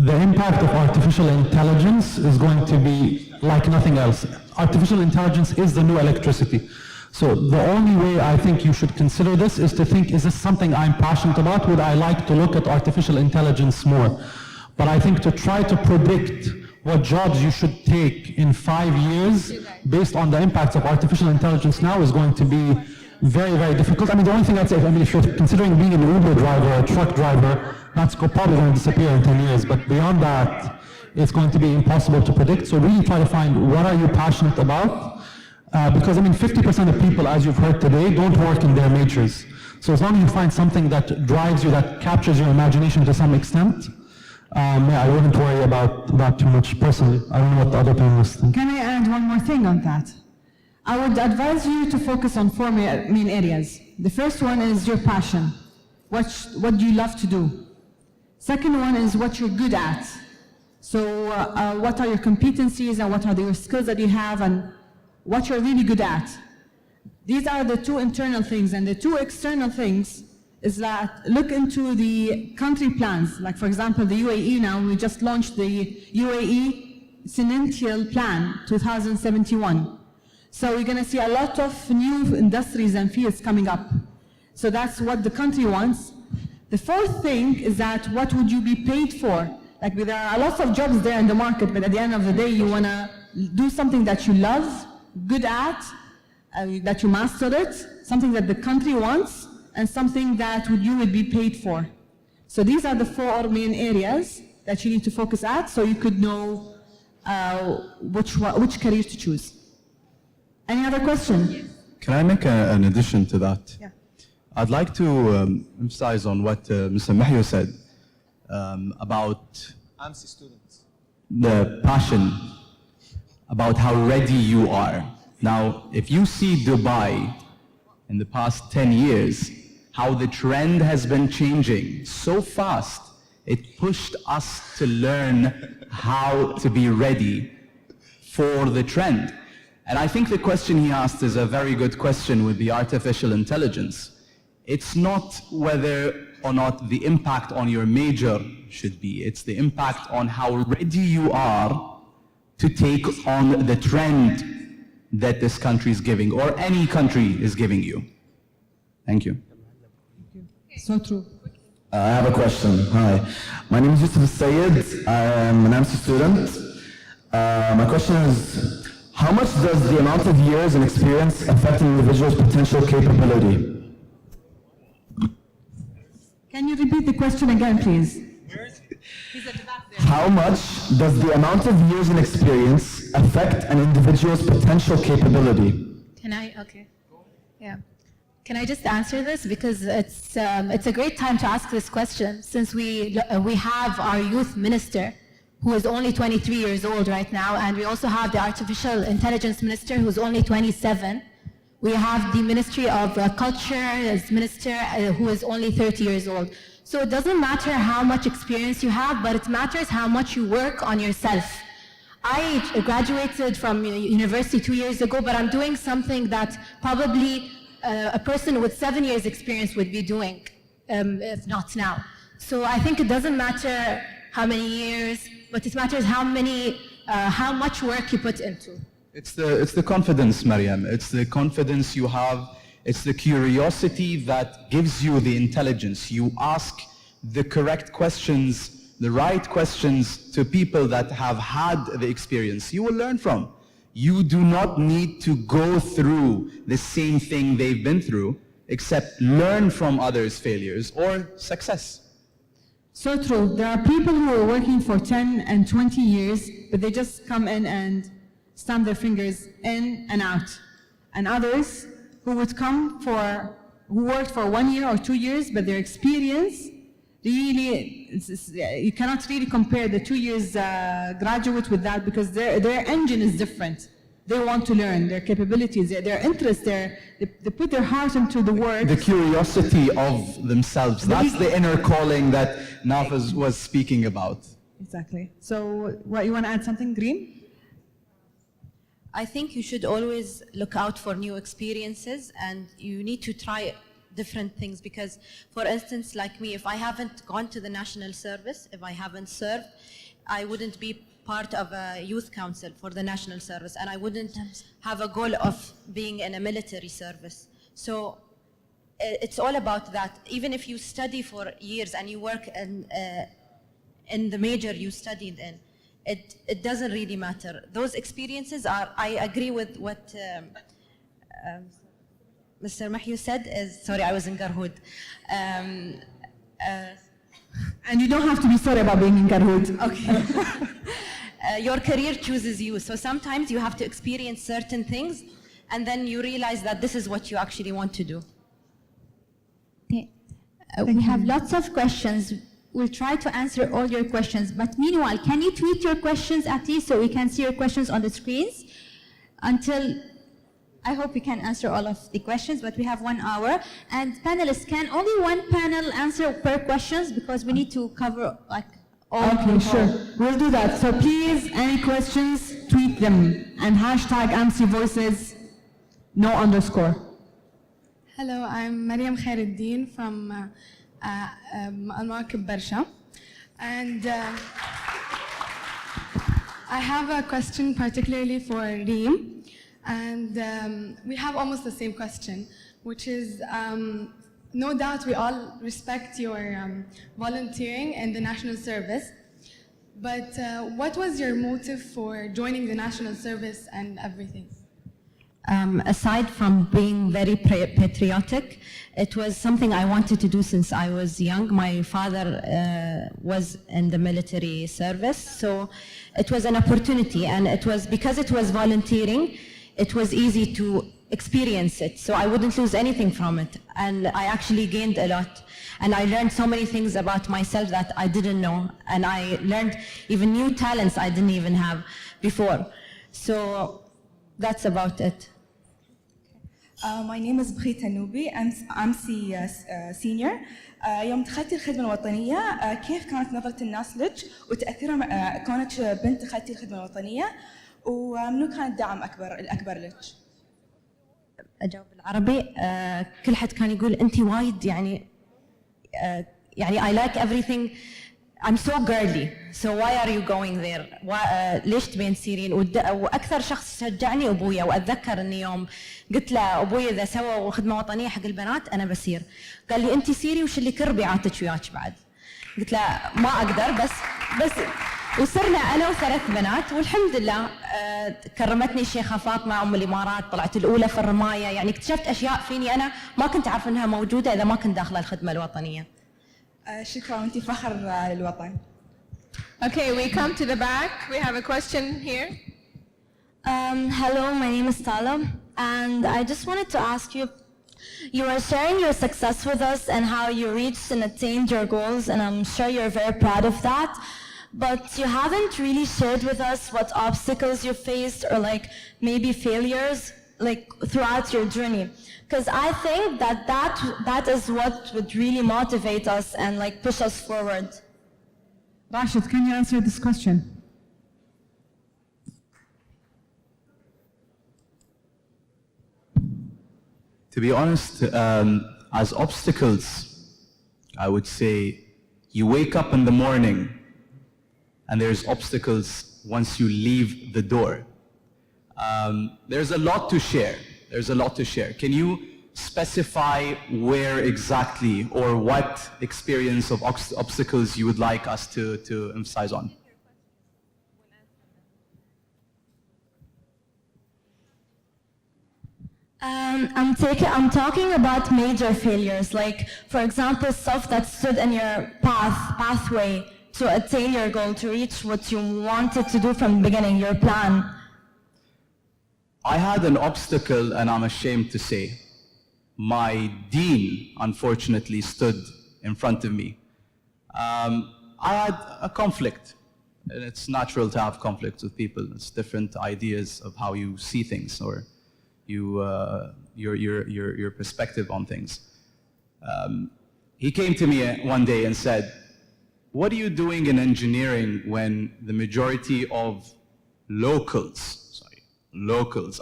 The impact of artificial intelligence is going to be like nothing else. Artificial intelligence is the new electricity. So the only way I think you should consider this is to think, is this something I'm passionate about? Would I like to look at artificial intelligence more? But I think to try to predict what jobs you should take in 5 years based on the impacts of artificial intelligence now is going to be very, very difficult. I mean, the only thing I'd say, I mean, if you're considering being an Uber driver or a truck driver, that's probably going to disappear in 10 years. But beyond that, it's going to be impossible to predict. So really try to find what are you passionate about. Because, I mean, 50% of people, as you've heard today, don't work in their majors. So as long as you find something that drives you, that captures your imagination to some extent, yeah, I wouldn't worry about that too much personally. I don't know what the other panelists think. Can I add one more thing on that? I would advise you to focus on four main areas. The first one is your passion. What do you love to do? Second one is what you're good at. So what are your competencies and what are your skills that you have and what you're really good at. These are the two internal things, and the two external things is that look into the country plans. Like for example, the UAE now, we just launched the UAE Centennial Plan 2071. So we're gonna see a lot of new industries and fields coming up. So that's what the country wants. The fourth thing is that what would you be paid for? Like there are lots of jobs there in the market, but at the end of the day, you wanna do something that you love, good at, that you master it, something that the country wants, and something that you would be paid for. So these are the four main areas that you need to focus at so you could know which career to choose. Any other question? Can I make an addition to that? Yeah. I'd like to emphasize on what Mr. Mahyo said about Amsi students. the passion, about how ready you are. Now, if you see Dubai in the past 10 years, how the trend has been changing so fast, it pushed us to learn how to be ready for the trend. And I think the question he asked is a very good question with the artificial intelligence. It's not whether or not the impact on your major should be, it's the impact on how ready you are to take on the trend that this country is giving, or any country is giving you. Thank you. So true. I have a question. Hi. My name is Yusuf Sayed. I am an Amsi student. My question is, how much does the amount of years and experience affect an individual's potential capability? Can you repeat the question again, please? How much does the amount of years and experience affect an individual's potential capability? Can I? Okay. Yeah. Can I just answer this? Because it's a great time to ask this question, since we have our youth minister, who is only 23 years old right now, and we also have the artificial intelligence minister, who's only 27. We have the Ministry of Culture as minister, who is only 30 years old. So it doesn't matter how much experience you have, but it matters how much you work on yourself. I graduated from university 2 years ago, but I'm doing something that probably a person with 7 years experience would be doing, if not now. So I think it doesn't matter how many years, but it matters how much work you put into. It's the confidence, Mariam. It's the confidence you have. It's the curiosity that gives you the intelligence. You ask the correct questions, the right questions to people that have had the experience. You will learn from. You do not need to go through the same thing they've been through, except learn from others' failures or success. So true. There are people who are working for 10 and 20 years, but they just come in and stamp their fingers in and out. And others who would come who worked for 1 year or 2 years, but their experience really, you cannot really compare the 2 years graduate with that, because their engine is different. They want to learn, their capabilities, their interest, they put their heart into the work. The curiosity of themselves. That's the inner calling that Nafaz was speaking about. Exactly. So, what, you want to add something, Green? I think you should always look out for new experiences, and you need to try different things, because, for instance, like me, if I haven't gone to the national service, if I haven't served, I wouldn't be part of a youth council for the national service, and I wouldn't have a goal of being in a military service. So it's all about that. Even if you study for years and you work in the major you studied in, it doesn't really matter. Those experiences are, I agree with what Mr. Mahyu said is, sorry, I was in Garhoud. And you don't have to be sorry about being in Garhoud. Okay. Your career chooses you. So sometimes you have to experience certain things and then you realize that this is what you actually want to do. Okay. We have lots of questions. We'll try to answer all your questions. But meanwhile, can you tweet your questions at least so we can see your questions on the screens? I hope we can answer all of the questions, but we have 1 hour. And panelists, can only one panel answer per questions because we need to cover like all. Okay, sure. We'll do that. So please, any questions, tweet them. And hashtag Amsi Voices, no underscore. Hello, I'm Mariam Khairuddin from Al-Mawakib Barsha. And I have a question particularly for Reem. And we have almost the same question, which is, no doubt we all respect your volunteering in the National Service, but what was your motive for joining the National Service and everything? Aside from being very patriotic, it was something I wanted to do since I was young. My father was in the military service, so it was an opportunity, and it was because it was volunteering, it was easy to experience it, so I wouldn't lose anything from it. And I actually gained a lot. And I learned so many things about myself that I didn't know. And I learned even new talents I didn't even have before. So that's about it. My name is Bkhit Hanoubi. I'm Amsi senior. يوم دخلت الخدمة الوطنية كيف كانت نظرة الناس لك وتأثيرها كونك بنت دخلتي الخدمة الوطنية ومنو كان الدعم الأكبر لك؟ أجاوب بالعربي. كل حد كان يقول أنت وايد يعني I like everything. I'm so girly. So why are you going there? ليش تبين تسيرين؟ وأكثر شخص شجعني أبويا، وأتذكر إني يوم قلت له أبويا إذا سووا خدمة وطنية حق البنات أنا بسير. قال لي أنت سيري وشلي كربيعاتك وياك بعد. قلت له ما أقدر بس وصرنا أنا وثلاث بنات والحمد لله كرمتني الشيخة فاطمة أم الإمارات، طلعت الأولى في الرماية، يعني اكتشفت أشياء فيني أنا ما كنت أعرف إنها موجودة إذا ما كنت داخلة الخدمة الوطنية. شكرا وأنتي فخر للوطن. Okay, we come to the back. We have a question here. Hello, my name is Tala, and I just wanted to ask you, you were sharing your success with us and how you reached and attained your goals, and I'm sure you're very proud of that. But you haven't really shared with us what obstacles you faced or like maybe failures like throughout your journey. Because I think that is what would really motivate us and like push us forward. Rashid, can you answer this question? To be honest, as obstacles, I would say you wake up in the morning and there's obstacles once you leave the door. There's a lot to share. There's a lot to share. Can you specify where exactly or what experience of obstacles you would like us to emphasize on? I'm talking about major failures, like for example stuff that stood in your pathway to attain your goal, to reach what you wanted to do from the beginning, your plan. I had an obstacle, and I'm ashamed to say. My dean, unfortunately, stood in front of me. I had a conflict, and it's natural to have conflicts with people. It's different ideas of how you see things or your perspective on things. He came to me one day and said, "What are you doing in engineering when the majority of locals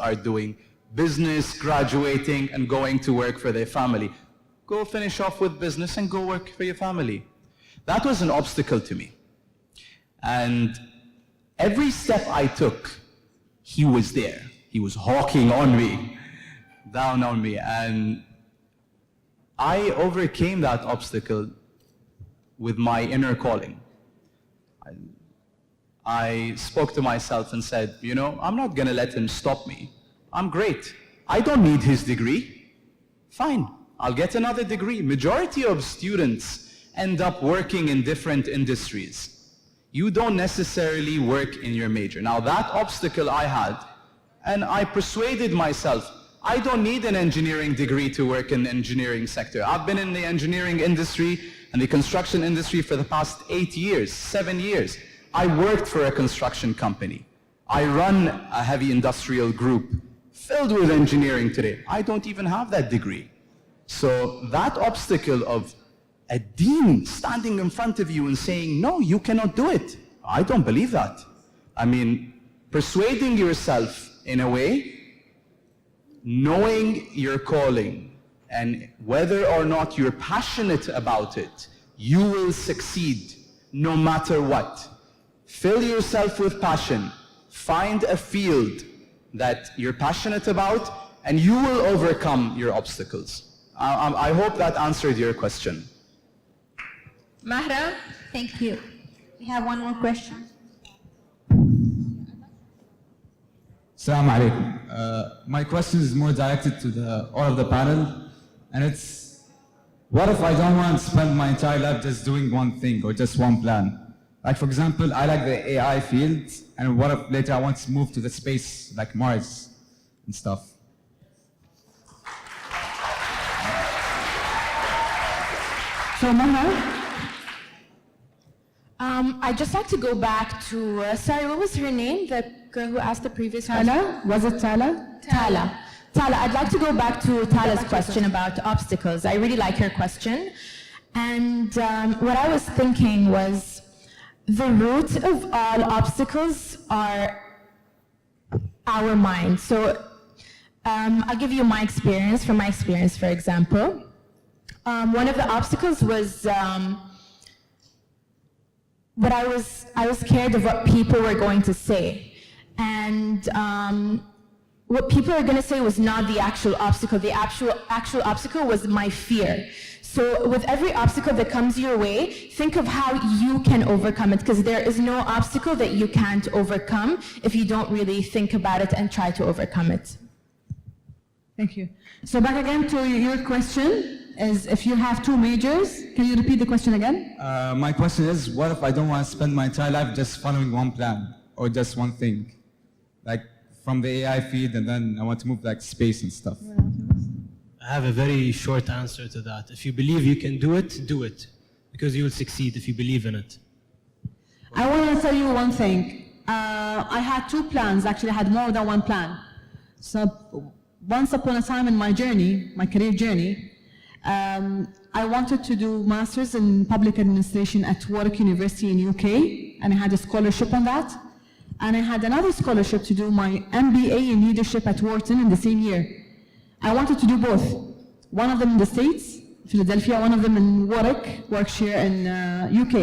are doing business, graduating, and going to work for their family? Go finish off with business and go work for your family." That was an obstacle to me. And every step I took, he was there. He was hawking on me, down on me. And I overcame that obstacle with my inner calling. I spoke to myself and said, you know, I'm not going to let him stop me. I'm great. I don't need his degree. Fine, I'll get another degree. Majority of students end up working in different industries. You don't necessarily work in your major. Now that obstacle I had, and I persuaded myself, I don't need an engineering degree to work in the engineering sector. I've been in the engineering industry and the construction industry for the past 8 years, 7 years. I worked for a construction company. I run a heavy industrial group filled with engineering today. I don't even have that degree. So that obstacle of a dean standing in front of you and saying, no, you cannot do it. I don't believe that. I mean, persuading yourself in a way, knowing your calling, and whether or not you're passionate about it, you will succeed no matter what. Fill yourself with passion. Find a field that you're passionate about, and you will overcome your obstacles. I hope that answered your question. Mahra, thank you. We have one more question. Assalamu alaikum. My question is more directed to all of the panel, and it's, what if I don't want to spend my entire life just doing one thing or just one plan? Like, for example, I like the AI field, and what if later I want to move to the space, like Mars and stuff? So, Mahra? I'd just like to go back to, sorry, what was her name? The girl who asked the previous question? Tala? Was it Tala? Tala. Tala, I'd like to go back to Tala's question about obstacles. I really like her question. And what I was thinking was, the root of all obstacles are our mind. So I'll give you my experience, from my experience, for example. One of the obstacles was but I was scared of what people were going to say. And what people are going to say was not the actual obstacle. The actual obstacle was my fear. So with every obstacle that comes your way, think of how you can overcome it, because there is no obstacle that you can't overcome if you don't really think about it and try to overcome it. Thank you. So back again to your question. Is if you have two majors, can you repeat the question again? My question is, what if I don't want to spend my entire life just following one plan or just one thing? Like from the AI field, and then I want to move like space and stuff. I have a very short answer to that. If you believe you can do it, because you will succeed if you believe in it. I want to tell you one thing. I had two plans, actually I had more than one plan. So once upon a time in my journey, my career journey, I wanted to do masters in public administration at Warwick University in UK, and I had a scholarship on that. And I had another scholarship to do my MBA in leadership at Wharton in the same year. I wanted to do both. One of them in the States, Philadelphia, one of them in Warwick, Warwickshire in UK.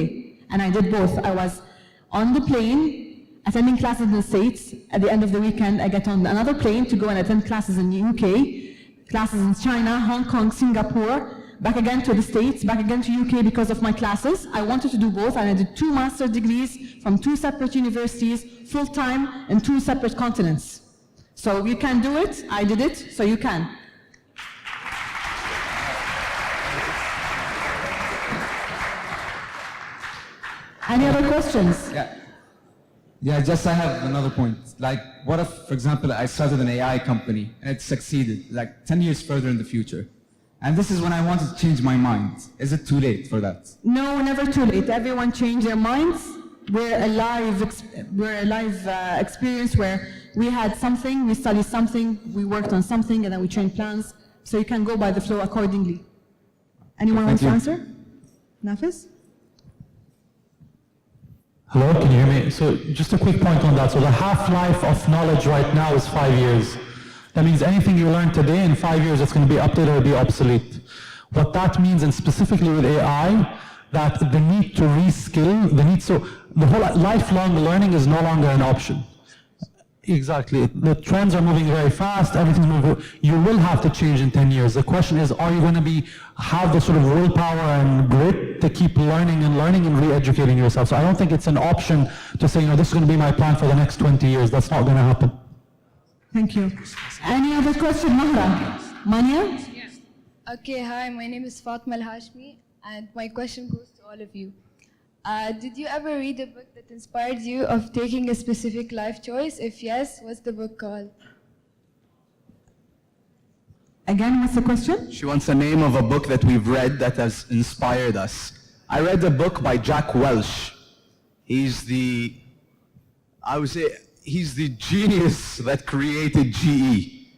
And I did both. I was on the plane, attending classes in the States. At the end of the weekend, I get on another plane to go and attend classes in the UK, classes in China, Hong Kong, Singapore, back again to the States, back again to UK because of my classes. I wanted to do both, and I did 2 master's degrees from 2 separate universities, full-time, in 2 separate continents. So you can do it, I did it, so you can. Any other questions? Yeah, just I have another point. Like, what if, for example, I started an AI company and it succeeded, like 10 years further in the future, and this is when I wanted to change my mind. Is it too late for that? No, never too late. Everyone change their minds. We're a live experience where we had something, we studied something, we worked on something, and then we changed plans. So you can go by the flow accordingly. Anyone wants to answer? Nafis? Hello, can you hear me? So just a quick point on that. So the half-life of knowledge right now is 5 years. That means anything you learn today, in 5 years, it's going to be updated or be obsolete. What that means, and specifically with AI, that the need to reskill, so the whole lifelong learning is no longer an option. Exactly. The trends are moving very fast, everything's moving. You will have to change in 10 years. The question is, are you going to have the sort of willpower and grit to keep learning and re-educating yourself? So I don't think it's an option to say, this is going to be my plan for the next 20 years. That's not going to happen. Thank you. Any other question, Mahra? Mania? Okay, hi, my name is Fatma Al-Hashmi, and my question goes to all of you. Did you ever read a book that inspired you of taking a specific life choice? If yes, what's the book called? Again, what's the question? She wants the name of a book that we've read that has inspired us. I read a book by Jack Welch. He's the genius that created GE.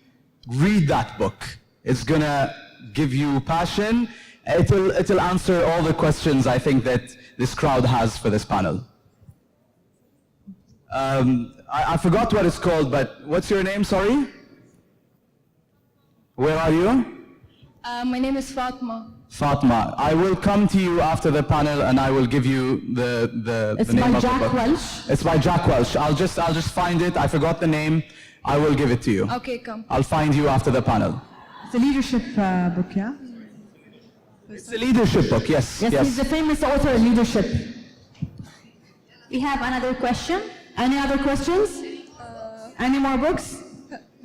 Read that book. It's gonna give you passion. It'll answer all the questions I think that this crowd has for this panel. I forgot what it's called, but what's your name, sorry? Where are you? My name is Fatma. Fatma. I will come to you after the panel and I will give you the name of the book. It's by Jack Welch? It's by Jack Welch. I'll just find it. I forgot the name. I will give it to you. Okay, come. I'll find you after the panel. It's a leadership book, yeah? It's a leadership book, yes. Yes, he's the famous author in leadership. We have another question. Any other questions? Any more books?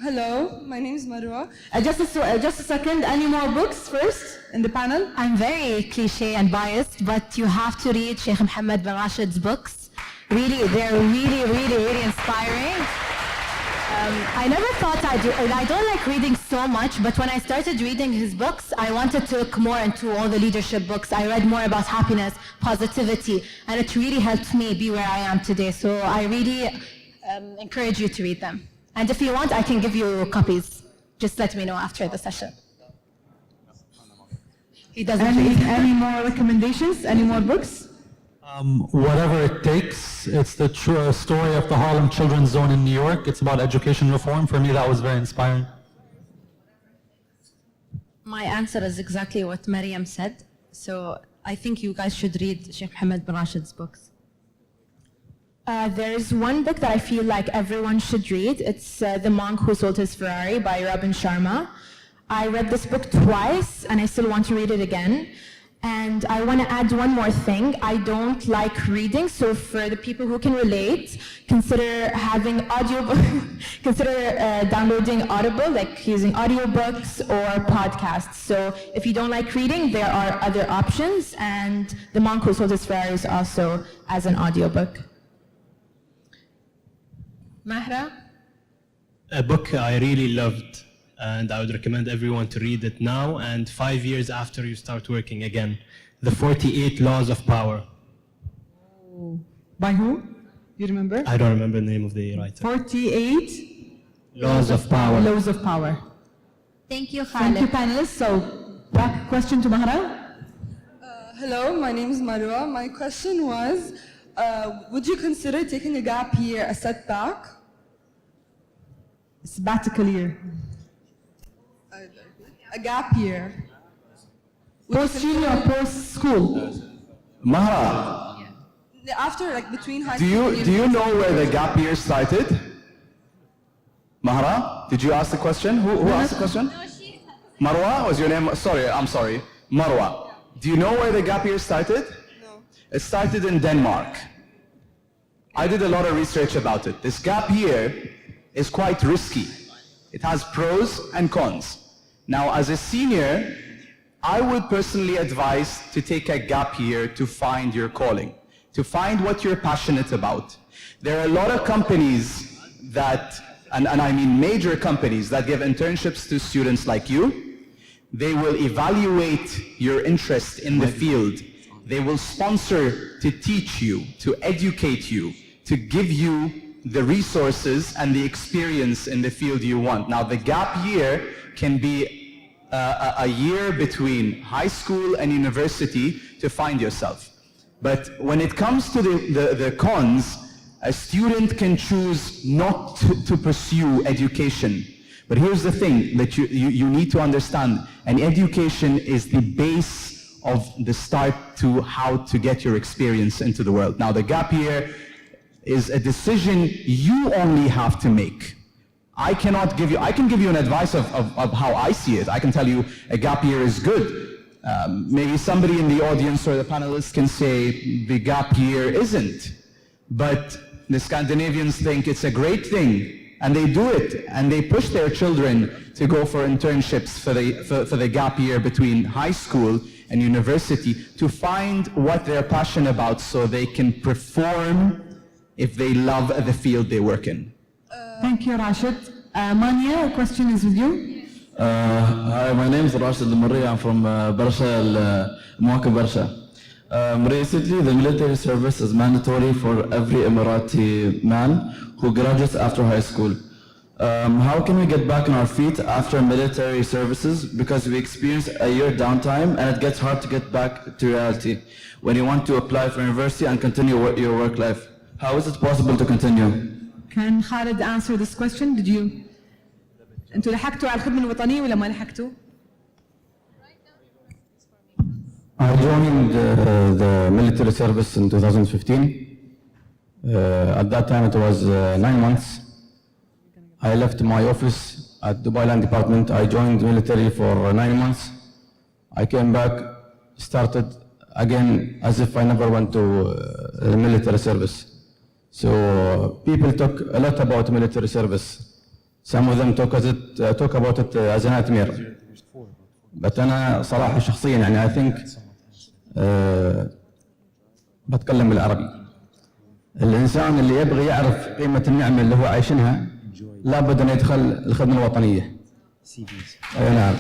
Hello, my name is Marwa. Just a second, any more books first in the panel? I'm very cliche and biased, but you have to read Sheikh Mohammed bin Rashid's books. Really, they're really inspiring. I never thought I'd do, I don't like reading so much, but when I started reading his books, I wanted to look more into all the leadership books. I read more about happiness, positivity, and it really helped me be where I am today. So I really encourage you to read them. And if you want, I can give you copies. Just let me know after the session. He doesn't read. Any more recommendations? Any more books? Whatever it takes. It's the true story of the Harlem Children's Zone in New York. It's about education reform. For me, that was very inspiring. My answer is exactly what Mariam said. So I think you guys should read Sheikh Mohammed bin Rashid's books. There's one book that I feel like everyone should read. It's The Monk Who Sold His Ferrari by Robin Sharma. I read this book twice and I still want to read it again. And I want to add one more thing. I don't like reading, so for the people who can relate, consider having downloading Audible, like using audiobooks or podcasts. So if you don't like reading, there are other options, and The Monk Who Sold His Ferrari is also as an audiobook. Mahra? A book I really loved, and I would recommend everyone to read it now and 5 years after you start working again. The 48 Laws of Power. By who? You remember? I don't remember the name of the writer. 48 Laws of Power. Laws of Power. Thank you, Thank you, Khaled. panelists. So, back question to Mahra. Hello, my name is Marwa. My question was, would you consider taking a gap year a setback? Sabbatical year. A gap year. Post-uni or post-school? Mahra, After, like, between high do school and you know university. where the gap year started? Mahra, did you ask the question? Who asked the question? Marwa was your name? Sorry, I'm sorry. Marwa. Do you know where the gap year started? No. It started in Denmark. I did a lot of research about it. This gap year is quite risky. It has pros and cons. Now, as a senior, I would personally advise to take a gap year to find your calling, to find what you're passionate about. There are a lot of companies that, and I mean major companies, that give internships to students like you. They will evaluate your interest in the field. They will sponsor to teach you, to educate you, to give you the resources and the experience in the field you want. Now, the gap year can be a year between high school and university to find yourself. But when it comes to the cons, a student can choose not to pursue education. But here's the thing that you need to understand. An education is the base of the start to how to get your experience into the world. Now, the gap year is a decision you only have to make. I can give you an advice of how I see it. I can tell you a gap year is good. Maybe somebody in the audience or the panelists can say the gap year isn't. But the Scandinavians think it's a great thing And they do it, and they push their children to go for internships for the gap year between high school and university to find what they're passionate about so they can perform if they love the field they work in. Thank you, Rashid. Mania, a question is with you. Hi, my name is Rashid Al-Marri. I'm from Barsha, Muakkab Barsha. Recently, the military service is mandatory for every Emirati man who graduates after high school. How can we get back on our feet after military services? Because we experience a year downtime and it gets hard to get back to reality when you want to apply for university and continue your work life. How is it possible to continue? Can Khalid answer this question? Did you? أنتوا لحقتوا على الخدمة الوطنية ولا ما لحقتوا؟ I joined the military service in 2015. At that time it was 9 months. I left my office at Dubai Land Department. I joined military for 9 months. I came back, started again as if I never went to the military service. So people talk a lot about military service. Some of them talk about it as a nightmare. But أنا صراحة شخصيا يعني I think بتكلم بالعربي. الإنسان اللي يبغي يعرف قيمة النعمة اللي هو عايشينها لابد أن يدخل الخدمة الوطنية. أي نعم.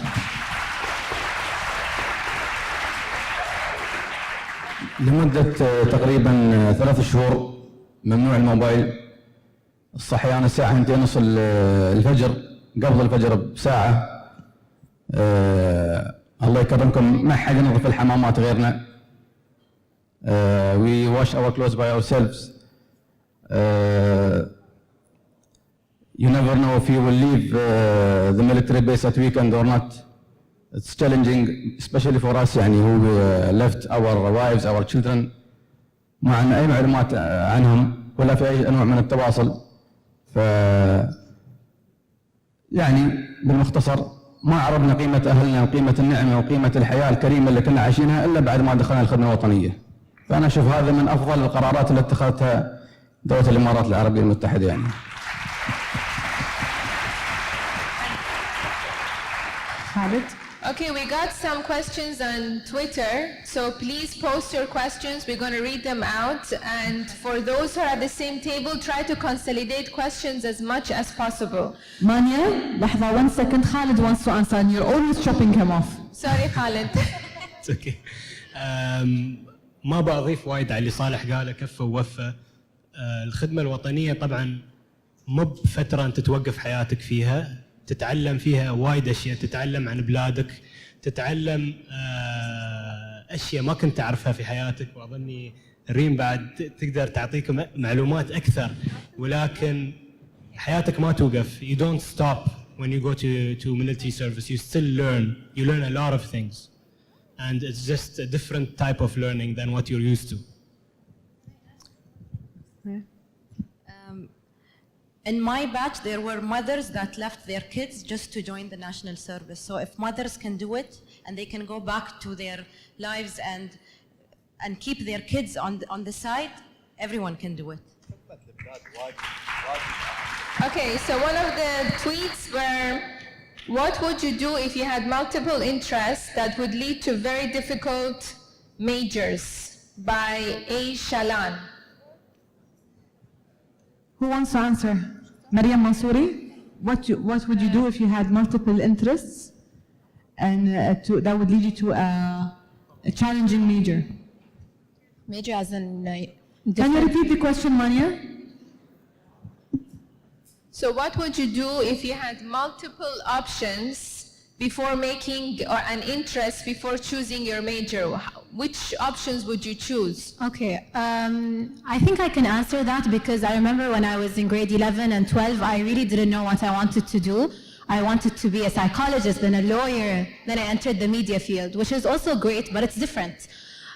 لمدة تقريبا 3 شهور ممنوع الموبايل. الصحيان الساعة 2:30 الفجر قبل الفجر بساعة. الله يكرمكم ما حد ينظف الحمامات غيرنا. We wash our clothes by ourselves. You never know if you will leave the military base at weekend or not. It's challenging, especially for us يعني who left our wives, our children. ما عندنا أي معلومات عنهم ولا في أي نوع من التواصل. ف يعني بالمختصر ما عرفنا قيمة أهلنا وقيمة النعمة وقيمة الحياة الكريمة اللي كنا عايشينها إلا بعد ما دخلنا الخدمة الوطنية. فأنا أشوف هذا من أفضل القرارات اللي اتخذتها دولة الإمارات العربية المتحدة يعني. Khalid? Okay, we got some questions on Twitter, so please post your questions. We're going to read them out. And for those who are at the same table, try to consolidate questions as much as possible. Mania, لحظة, 1 second. Khalid wants to answer and you're always chopping him off. Sorry, Khalid. It's okay. ما بأضيف وايد على اللي صالح قاله كفة ووفة. الخدمة الوطنية طبعا مو بفترة أنت توقف حياتك فيها. تتعلم فيها وايد أشياء، تتعلم عن بلادك، تتعلم أشياء ما كنت تعرفها في حياتك، وأظني ريم بعد تقدر تعطيك معلومات أكثر، ولكن حياتك ما توقف. You don't stop when you go to military service. You still learn. You learn a lot of things, and it's just a different type of learning than what you're used to. In my batch, there were mothers that left their kids just to join the national service. So if mothers can do it and they can go back to their lives and keep their kids on the side, everyone can do it. Okay, so one of the tweets were, what would you do if you had multiple interests that would lead to very difficult majors? By A. Shalan. Who wants to answer? Maryam Mansouri, what would you do if you had multiple interests and that would lead you to a challenging major? Major as in... Can you repeat the question, Mania? So what would you do if you had multiple options before making or an interest before choosing your major? Which options would you choose? Okay, I think I can answer that because I remember when I was in grade 11 and 12, I really didn't know what I wanted to do. I wanted to be a psychologist, then a lawyer, then I entered the media field, which is also great, but it's different.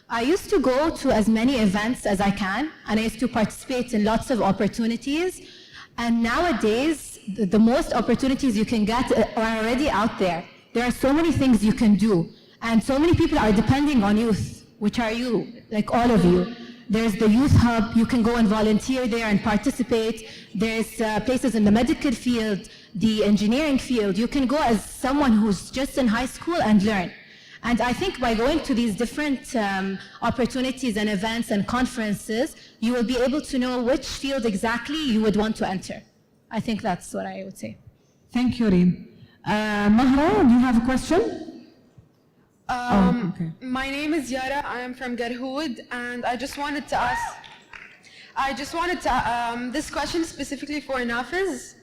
I used to go to as many events as I can, and I used to participate in lots of opportunities. And nowadays, the most opportunities you can get are already out there. There are so many things you can do. And so many people are depending on youth, which are you, like all of you. There's the youth hub. You can go and volunteer there and participate. There's places in the medical field, the engineering field. You can go as someone who's just in high school and learn. And I think by going to these different opportunities and events and conferences, you will be able to know which field exactly you would want to enter. I think that's what I would say. Thank you, Reem. Mahra, do you have a question? Okay. My name is Yara. I am from Garhoud, and I just wanted to ask. This question specifically for Nafiz.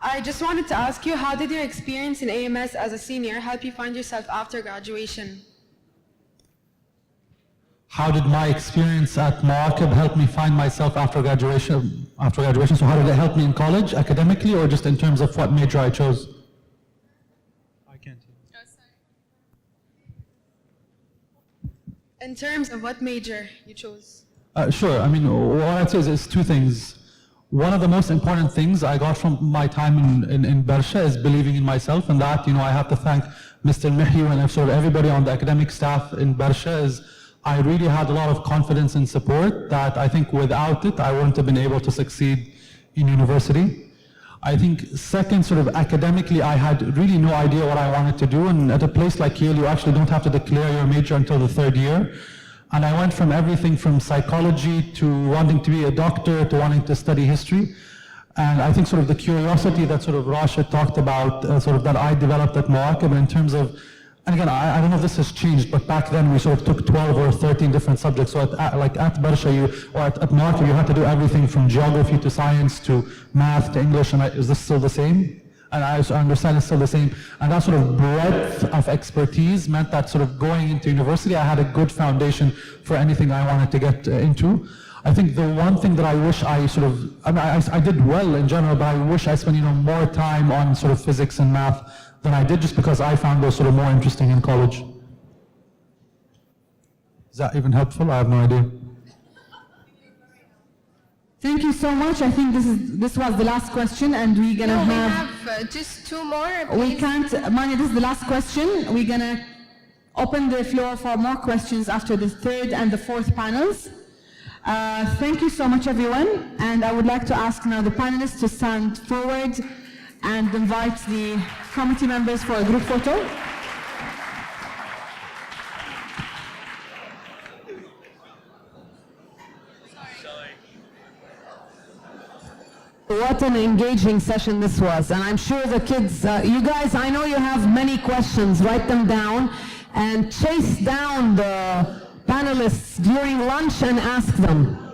I just wanted to ask you, how did your experience in AMS as a senior help you find yourself after graduation? How did my experience at Mawakib help me find myself after graduation? So how did it help me in college, academically, or just in terms of what major I chose? In terms of what major you chose? Sure. I mean, what I'd say is two things. One of the most important things I got from my time in Bersha is believing in myself, and that, I have to thank Mr. Mihyu and sort of everybody on the academic staff in Bersha. Is I really had a lot of confidence and support that I think without it, I wouldn't have been able to succeed in university. I think second, sort of academically, I had really no idea what I wanted to do, and at a place like Yale, you actually don't have to declare your major until the third year. And I went from everything from psychology to wanting to be a doctor to wanting to study history. And I think sort of the curiosity that sort of Rashid talked about, sort of that I developed at Mawakib, in terms of, and again, I don't know if this has changed, but back then we sort of took 12 or 13 different subjects. So at Bersha, or at Mawakib, you had to do everything from geography to science to math to English. And is this still the same? And I understand it's still the same. And that sort of breadth of expertise meant that sort of going into university, I had a good foundation for anything I wanted to get into. I think the one thing that I wish I did well in general, but I wish I spent more time on sort of physics and math than I did, just because I found those sort of more interesting in college. Is that even helpful? I have no idea. Thank you so much. I think this was the last question, and we're gonna we have just two more. We can't, Manya, this is the last question. We're gonna open the floor for more questions after the third and the fourth panels. Thank you so much, everyone. And I would like to ask now the panelists to stand forward and invite the committee members for a group photo. What an engaging session this was, and I'm sure the kids, you guys, I know you have many questions, write them down and chase down the panelists during lunch and ask them.